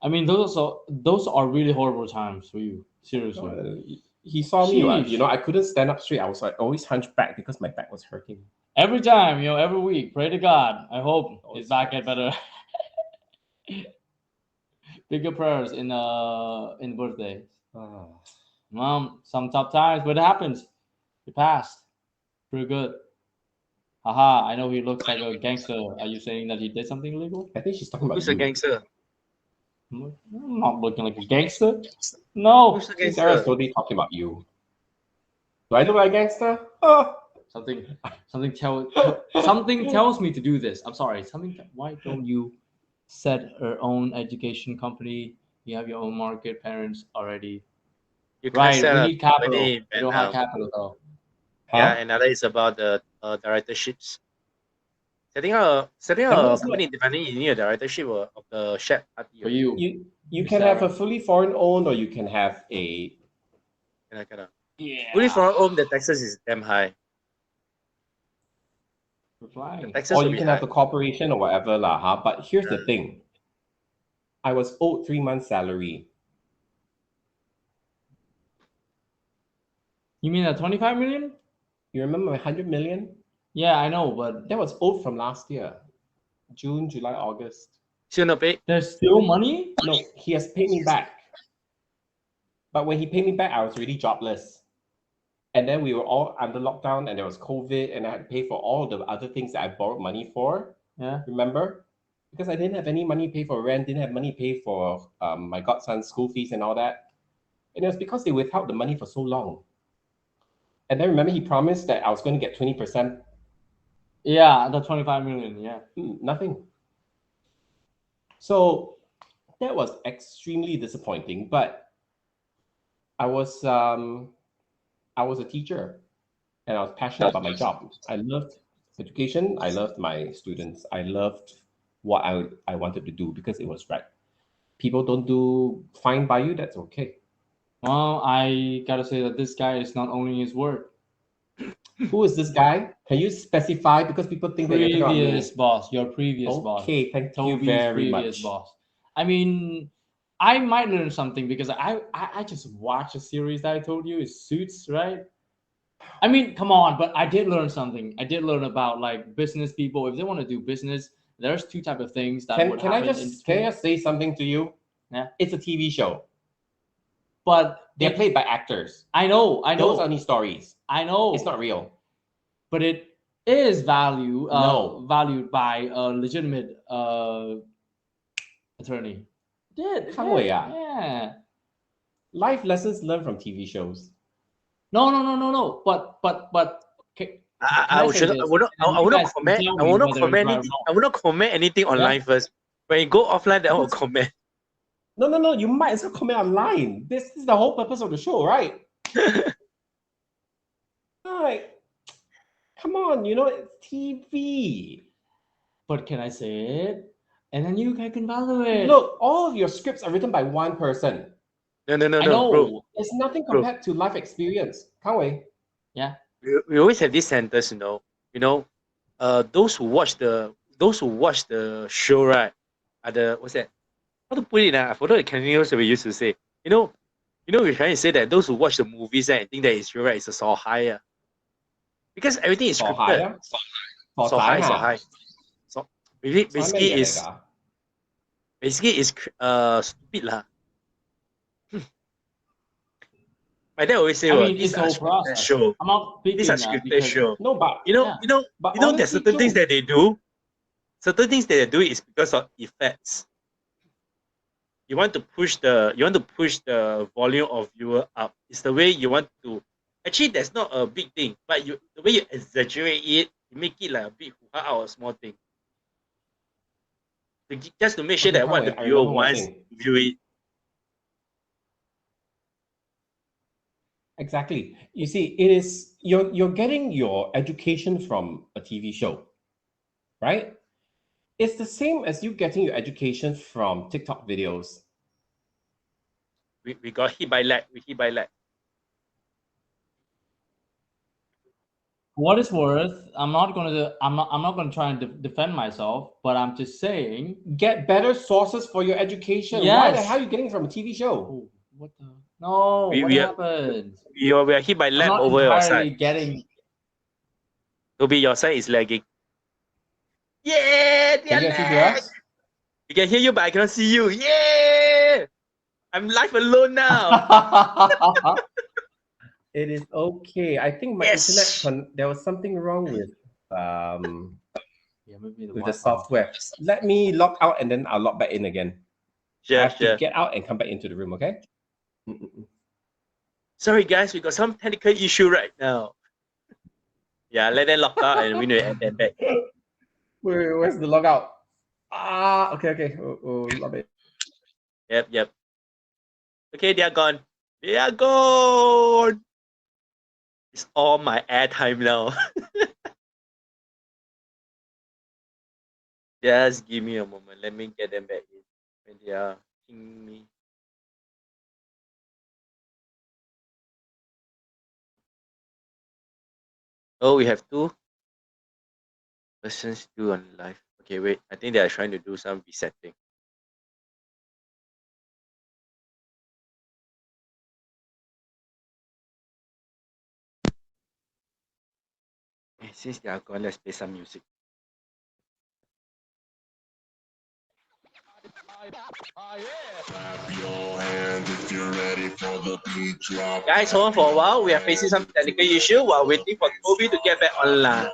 I mean, those are really horrible times for you. Seriously. He saw me, Sheesh. I couldn't stand up straight. I was like always hunched back because my back was hurting. Every time, every week, pray to God. I hope Oh, his back get better. Bigger prayers in birthdays. Mom, some tough times, but it happens. It passed. Pretty good. Haha, I know he looks like a gangster. Are you saying that he did something illegal? I think she's talking about Who's you. a gangster? I'm not looking like a gangster. No. Who's a I think Sarah's gangster? totally talking about you. Do I look like a gangster? Oh. Something tells me to do this. I'm sorry. Why don't you set your own education company? You have your own market, parents already. You can't Right, set we a need capital. company in We don't have Vietnam. capital though. Yeah, Huh? another is about the directorships. Setting a That company independently, you need a directorship of the shared party. For you. You can have a fully foreign owned, or you can have a Yeah. Only for our home, the taxes is damn high. We're flying. The taxes or will you be can high. have a corporation or whatever lah. Huh? But here's the thing. I was owed 3 months' salary. You mean that 25 million? You remember my 100 million? Yeah, I know, but That was owed from last year, June, July, August. Still not paid. there's still money? No, he has paid me back. But when he paid me back, I was really jobless. And then we were all under lockdown, and there was COVID, and I had to pay for all the other things that I borrowed money for. Yeah. Remember? because I didn't have any money to pay for rent, didn't have money to pay for my godson's school fees and all that. And it was because they withheld the money for so long. And then remember, he promised that I was going to get 20%. Yeah, the 25 million. Yeah. Nothing. So that was extremely disappointing. But I was a teacher, and I was passionate about my job. I loved education. I loved my students. I loved what I wanted to do because it was right. People don't do fine by you, that's okay. Well, I gotta say that this guy is not owning his word. Who is this guy? Can you specify? Because people think that you're talking about me. Previous boss, your previous boss. Okay, thank you Toby's very previous much. boss. I mean, I might learn something because I just watched a series that I told you is Suits, right? I mean, come on, but I did learn something. I did learn about like business people. If they want to do business, there's two type of things that would Can I happen. just say something to you? Yeah. It's a TV show. But they're played by actors. I know. Those are only stories. I know. It's not real. But it is valued by a legitimate attorney. Yeah. Life lessons learned from TV shows. No. But I will not comment anything online first. When you go offline, then I will comment. No. You might as well comment online. This is the whole purpose of the show, right? Alright. Come on, it's TV. But can I say it? And then you can value it. Look, all of your scripts are written by one person. No, bro. It's nothing compared to life experience. Can't we? Yeah. We always have this sentence, those who watch the show, right, are the what's that? How to put it? I forgot the Canadians that we used to say. We're trying to say that those who watch the movies and think that it's real, right, it's a so high. Because everything is scripted. So high. So basically it's stupid lah. My dad always say, it's a process. Show. I'm not These are scripted show. No, but there's certain things that they do. Certain things that they do is because of effects. You want to push the volume of viewer up. It's the way you want to. Actually, that's not a big thing, but the way you exaggerate it, you make it like a big out of a small thing. Just to make sure that what the viewer wants to view it. Exactly. You see, it is you're getting your education from a TV show, right? It's the same as you getting your education from TikTok videos. We got hit by lag. What is worth? I'm not gonna try and defend myself, but I'm just saying, get better sources for your education. Yes. Why the hell are you getting it from a TV show? Oh, what the? No, what happened? We are hit by lag over your side. Toby, your side is lagging. Yeah, can you actually hear us? We can hear you, but I cannot see you. Yeah, I'm live alone now. It is okay. I think my internet there was something wrong with with the software. Let me log out and then I'll log back in again. Sure, I have to get out and come back into the room, okay? Sorry guys, we got some technical issue right now. Yeah, let them log out and we need to add that back. Wait, where's the logout? Okay. Love it. Yep. Okay, they are gone. It's all my airtime now. Just give me a moment. Let me get them back in when they are pinging me. Oh, we have 2 persons still on live. Okay, wait. I think they are trying to do some resetting. Since they are gone, let's play some music. Guys, hold on for a while. We are facing some technical issue while waiting for Toby to get back online.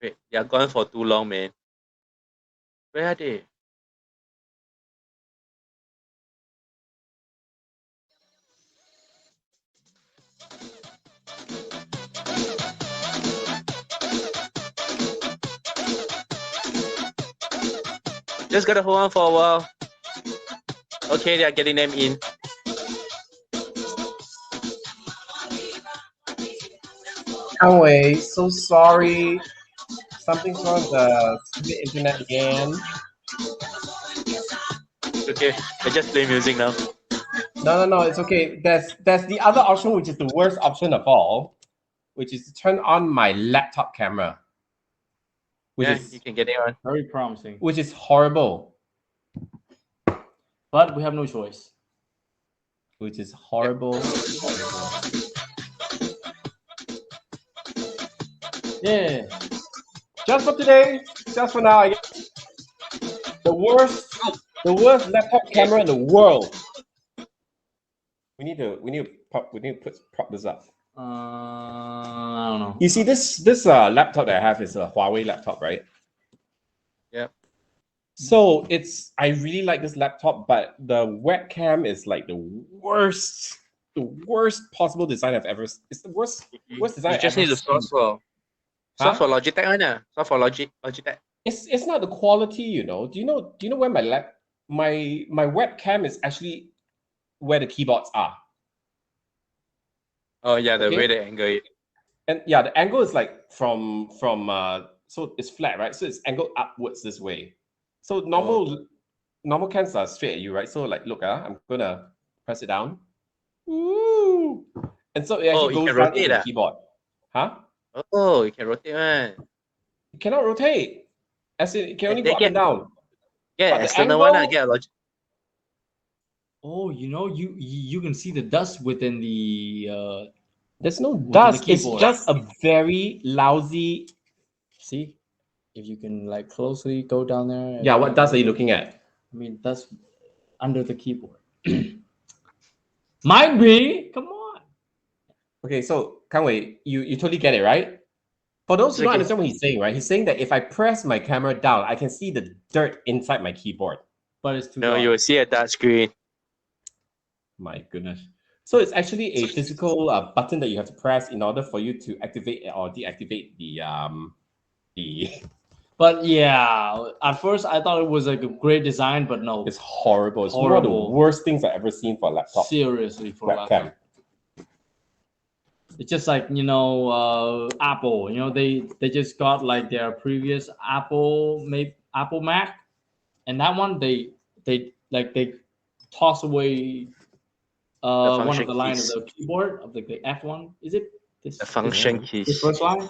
Wait, they are gone for too long, man. Where are they? Just gotta hold on for a while. Okay, they are getting them in. Anyway, so sorry. Something's wrong with the stupid internet again. Okay, I just play music now. No, it's okay. There's the other option, which is the worst option of all, which is to turn on my laptop camera. Which Yeah, is you can get it on. Very promising. which is horrible. But we have no choice. Which is horrible. Yeah. Just for today, just for now, I guess. The worst laptop camera in the world. We need to prop this up. I don't know. You see, this laptop that I have is a Huawei laptop, right? Yeah. So I really like this laptop, but the webcam is like the worst possible design I've ever. It's the worst design. You just need to source for Logitech, right? Source for Logitech. It's not the quality, you know. Do you know where my webcam is actually where the keyboards are? Oh yeah, the Okay. way they angle it. And yeah, the angle is like from so it's flat, right? So it's angled upwards this way. So normal cams are straight at you, right? So like, look, I'm gonna press it down. Ooh. And so it actually you goes can down rotate into the that. keyboard. Huh? Oh, you can rotate, man. It cannot rotate. As in, it can only They go up and down. Yeah, But the external one, I angle- get a Logitech. Oh, you can see the dust within the There's no the dust. It's keyboard. just a very lousy. see if you can like closely go down there. Yeah, what dust are you looking at? I mean, that's under the keyboard. Might be. Come on. Okay, so Kangwei, you totally get it, right? For those who don't Okay. understand what he's saying, right? He's saying that if I press my camera down, I can see the dirt inside my keyboard. But it's too No, dark. you will see a touch screen. My goodness. So it's actually a physical button that you have to press in order for you to activate or deactivate the. But yeah, at first I thought it was like a great design, but no. It's horrible. It's one of the Horrible. worst things I've ever seen for a laptop Seriously, for a webcam. laptop. It's just like Apple. They just got like their previous Apple Mac, and that one they toss away one of function the lines keys. of the keyboard of the F1. Is it this? The function this keys. first line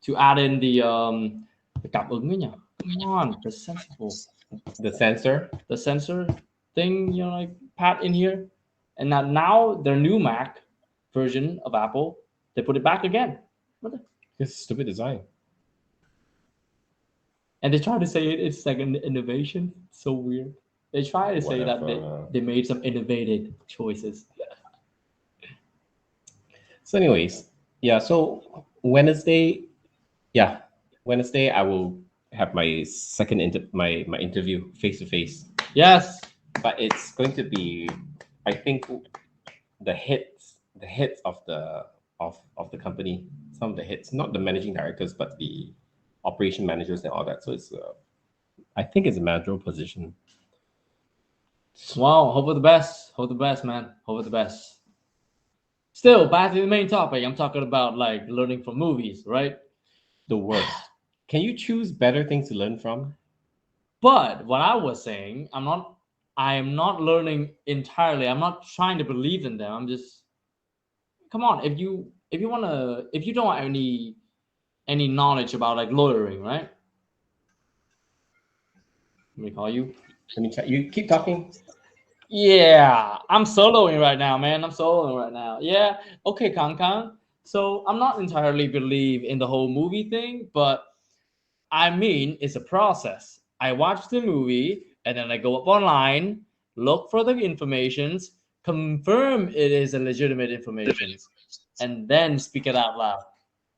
to add in the cảm ứng ấy nhỉ? Come on, the sensible. The sensor thing, like pad in here. And now their new Mac version of Apple, they put it back again. It's stupid design. And they try to say it's like an innovation. So weird. They try to say that they made some innovative choices. So anyways, yeah, so Wednesday I will have my second my interview face to face. Yes. But it's going to be, I think, the hits of the company, some of the hits, not the managing directors, but the operation managers and all that. So it's I think it's a managerial position. Wow, hope for the best. Hope the best, man. Hope for the best. Still, back to the main topic. I'm talking about like learning from movies, right? The worst. Can you choose better things to learn from? But what I was saying, I am not learning entirely. I'm not trying to believe in them. I'm just, come on. If you don't have any knowledge about like lawyering, right? Let me call you. Let me check. You keep talking. Yeah, I'm soloing right now, man. I'm soloing right now. Yeah. Okay, Kang Kang. So I'm not entirely believe in the whole movie thing, but I mean, it's a process. I watch the movie and then I go up online look for the informations, confirm it is a legitimate information, and then speak it out loud.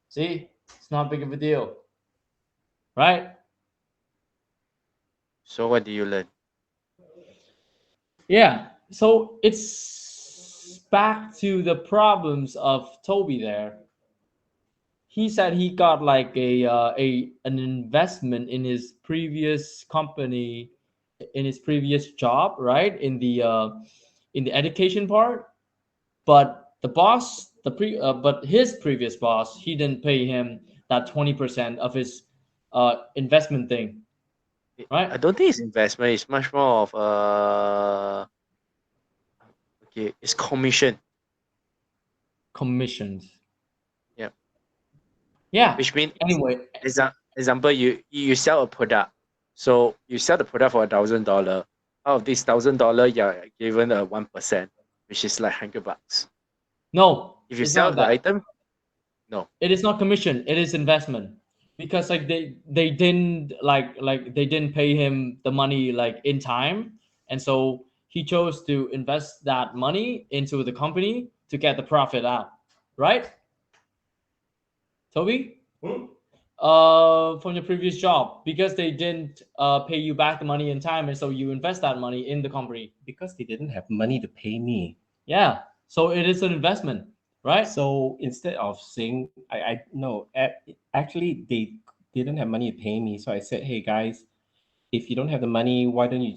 See, it's not big of a deal, right? So what do you learn? Yeah. So it's back to the problems of Toby there. He said he got like an investment in his previous company, in his previous job, right? In the education part, but the boss, but his previous boss, he didn't pay him that 20% of his investment thing, I right? don't think it's investment. It's much more of okay, it's commission. Commissions. Yeah. Yeah. Which means Anyway, example, you sell a product. So you sell the product for $1,000. Out of this $1,000, you're given a 1%, which is like $100. no, If you it's sell not the that. item, no. It is not commission. It is investment, because like they didn't like they didn't pay him the money like in time, and so he chose to invest that money into the company to get the profit out, right? Toby, from your previous job, because they didn't pay you back the money in time, and so you invest that money in the company. Because they didn't have money to pay me. Yeah, so it is an investment, right? So instead of saying, I no, actually they didn't have money to pay me. So I said, hey guys, if you don't have the money, why don't you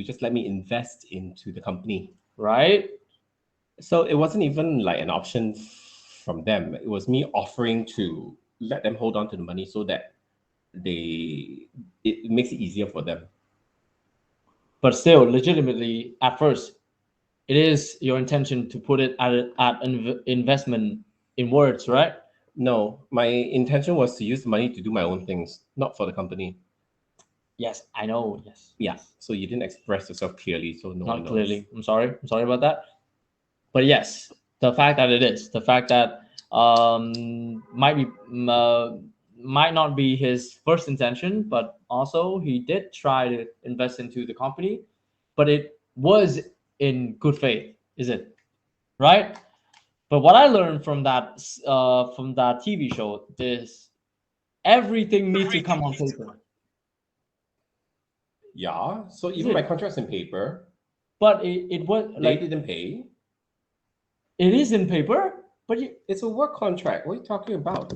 just let me invest into the company? Right. So it wasn't even like an option from them. It was me offering to let them hold on to the money so that it makes it easier for them. But still, legitimately, at first, it is your intention to put it at an investment in words, right? No, my intention was to use the money to do my own things, not for the company. Yes, I know. Yes. Yeah. So you didn't express yourself clearly, so no one Not knows. clearly. I'm sorry. I'm sorry about that. But yes, the fact that it is, the fact that might not be his first intention, but also he did try to invest into the company, but it was in good faith, is it? Right? But what I learned from that TV show is everything needs to come on paper. Yeah. So Is even my it? contract's in paper. But it was They like didn't pay. it is in paper, but It's a work contract. What are you talking about?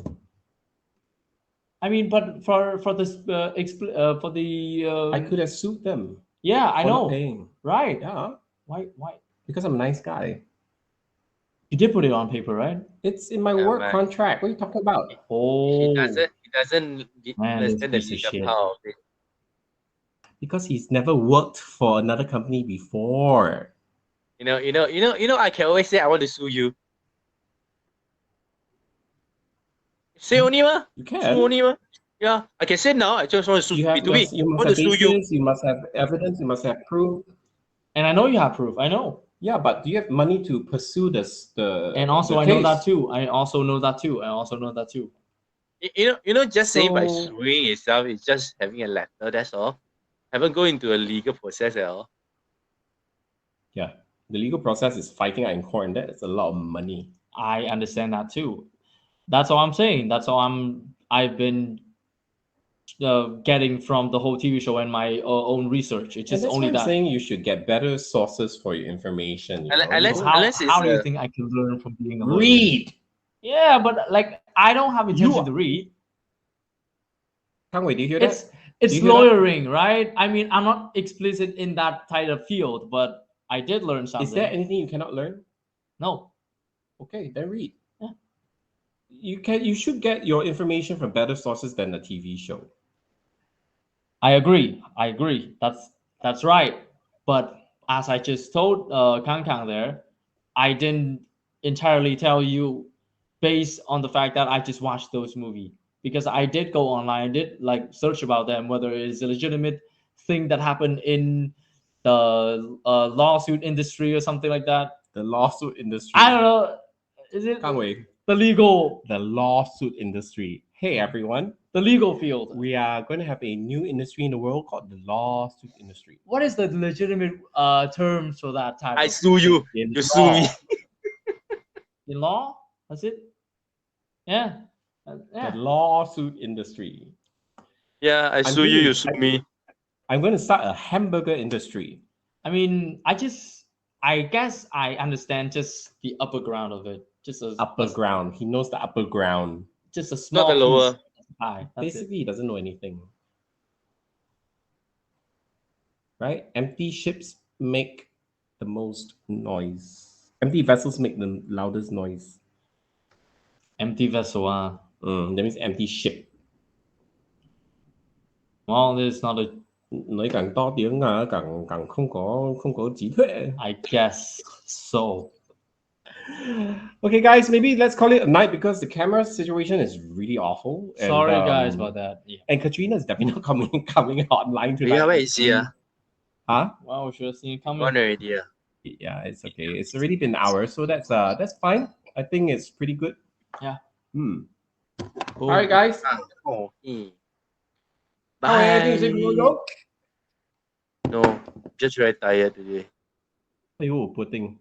I mean, but for this for the I could have sued them yeah, I for not know, paying. right? Yeah, Why because I'm a nice guy. you did put it on paper, right? It's in my Yeah, work man. contract. What are you talking about? He Oh doesn't man, this understand the piece of legal shit. part of it. Because he's never worked for another company before. I can always say I want to sue you. Say only ma. You Sue can. only ma. Yeah, I can say now. I just want to sue You P2B. must I want have to sue you. basis. You must have evidence. You must have proof. And I know you have proof. I know. Yeah, but do you have money to pursue the And also, the I know that case? too. I also know that too. I also know that too. Just saying by So- suing itself is just having a letter. That's all. Haven't go into a legal process at all. Yeah, the legal process is fighting out in court, and that is a lot of money. I understand that too. That's all I'm saying. That's all I've been getting from the whole TV show and my own research. It's And just that's only why I'm that. saying you should get better sources for your information. You know? Unless- So unless it's how do you a- think I can learn from being a lawyer? read. Yeah, but like I don't have intention You- to read. Kang Wei, do you hear It's that? it's Do you hear that? lawyering, right? I mean, I'm not explicit in that type of field, but I did learn something. Is there anything you cannot learn? No. Okay, then read. Yeah. You should get your information from better sources than a TV show. I agree. That's right. But as I just told Kang Kang there, I didn't entirely tell you based on the fact that I just watched those movies, because I did go online, I did like search about them, whether it is a legitimate thing that happened in the lawsuit industry or something like that. The lawsuit industry. I don't know. Is it Kang Wei, the legal? the lawsuit industry Hey everyone, The legal field. we are going to have a new industry in the world called the lawsuit industry. What is the legitimate terms for that type I of sue you. In You sue me. law, in law? That's it? Yeah. The lawsuit industry. Yeah, I sue you. You sue me. I'm going to start a hamburger industry. I mean, I guess I understand just the upper ground of it. Just a Upper ground. He knows the upper ground. just a small Not the lower. piece of pie. That's it. Basically, he doesn't know anything. Right? Empty ships make the most noise. Empty vessels make the loudest noise. Empty vessel. That means empty ship. Well, there's not a. Nói càng to tiếng càng không có trí tuệ. I guess so. Okay, guys, maybe let's call it a night because the camera situation is really awful. And, Sorry, guys, about that. Yeah. And Katrina's definitely not coming online tonight. Yeah, where is he? Huh? Wow, we should have seen it coming. Gone already. Yeah, it's okay. It's already been hours, so that's fine. I think it's pretty good. Yeah. All Cool. right, guys. Oh, How are you? Is it bye. good? No, just very tired today. Aiyo, poor thing.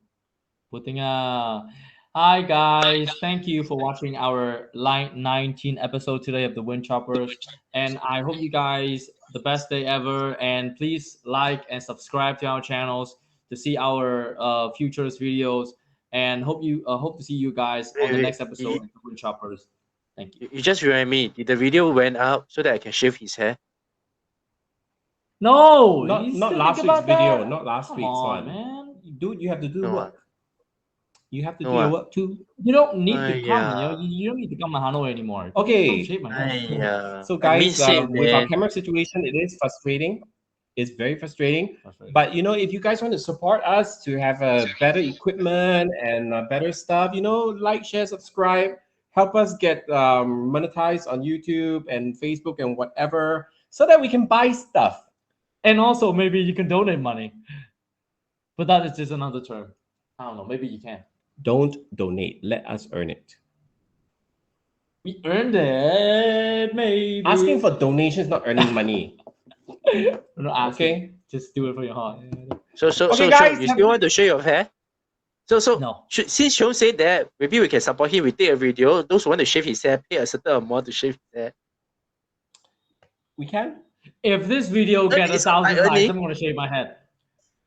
Hi guys, thank you for watching our Line 19 episode today of the Windchoppers, and I hope you guys the best day ever. And please like and subscribe to our channels to see our futures videos. And hope to see you guys on the Wait, next episode of the Windchoppers. Thank you. You just remind me. Did the video went up so that I can shave his hair? No, Not you still last think week's about video, that? not last Come week's on, one. man. Dude, you have to do No, work. You have to No, do your work too. You don't need to come. yeah. You don't need to come to Hanoi anymore. Okay. Don't shave my head. So I guys, miss it, with our man. camera situation, it is frustrating. It's very frustrating. But if you guys want to support us to have a better equipment and better stuff, like, share, subscribe, help us get monetized on YouTube and Facebook and whatever, so that we can buy stuff. And also, maybe you can donate money. But that is just another term. I don't know. Maybe you can. Don't donate. Let us earn it. We earned it, maybe. Asking for donations, not earning money. No, ask Okay. it. Just do it for your heart. So, Okay, guys, you still want to shave your hair? So, No. since Sean said that, maybe we can support him. We take a video. Those who want to shave his hair, pay a certain amount to shave his hair. We can. If this video gets It's 1,000 my likes, earning. I'm going to shave my head.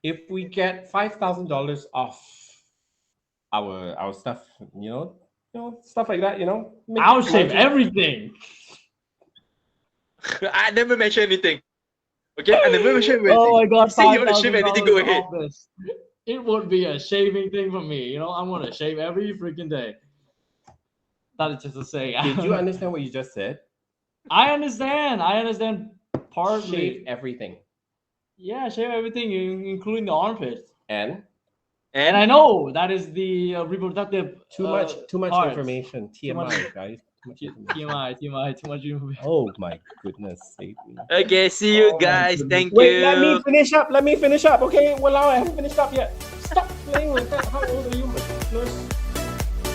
If we get $5,000 off our stuff, stuff like that, make I'll it shave margin. everything. I never mentioned anything. Okay, I never mentioned anything. Oh my God. Say you want to shave anything, go $5,000 ahead. off this. It would be a shaving thing for me. I'm going to shave every freaking day. That is just to say. Did you understand what you just said? I understand partly. Shave everything. Yeah, shave everything, including the armpits. And And I know that is the reproductive. too much parts. information. Too much- TMI, guys. Too much information. TMI, too much information. Oh my goodness, save me. Okay, see you Oh my guys. goodness. Thank Wait, you. let me finish up. Okay, well, I haven't finished up yet. Stop playing like that. How old are you, my goodness?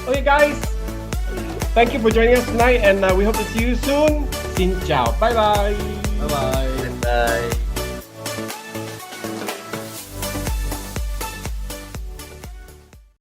Okay, guys. Thank you for joining us tonight, and we hope to see you soon. Xin chào. Bye bye. Bye bye. Bye.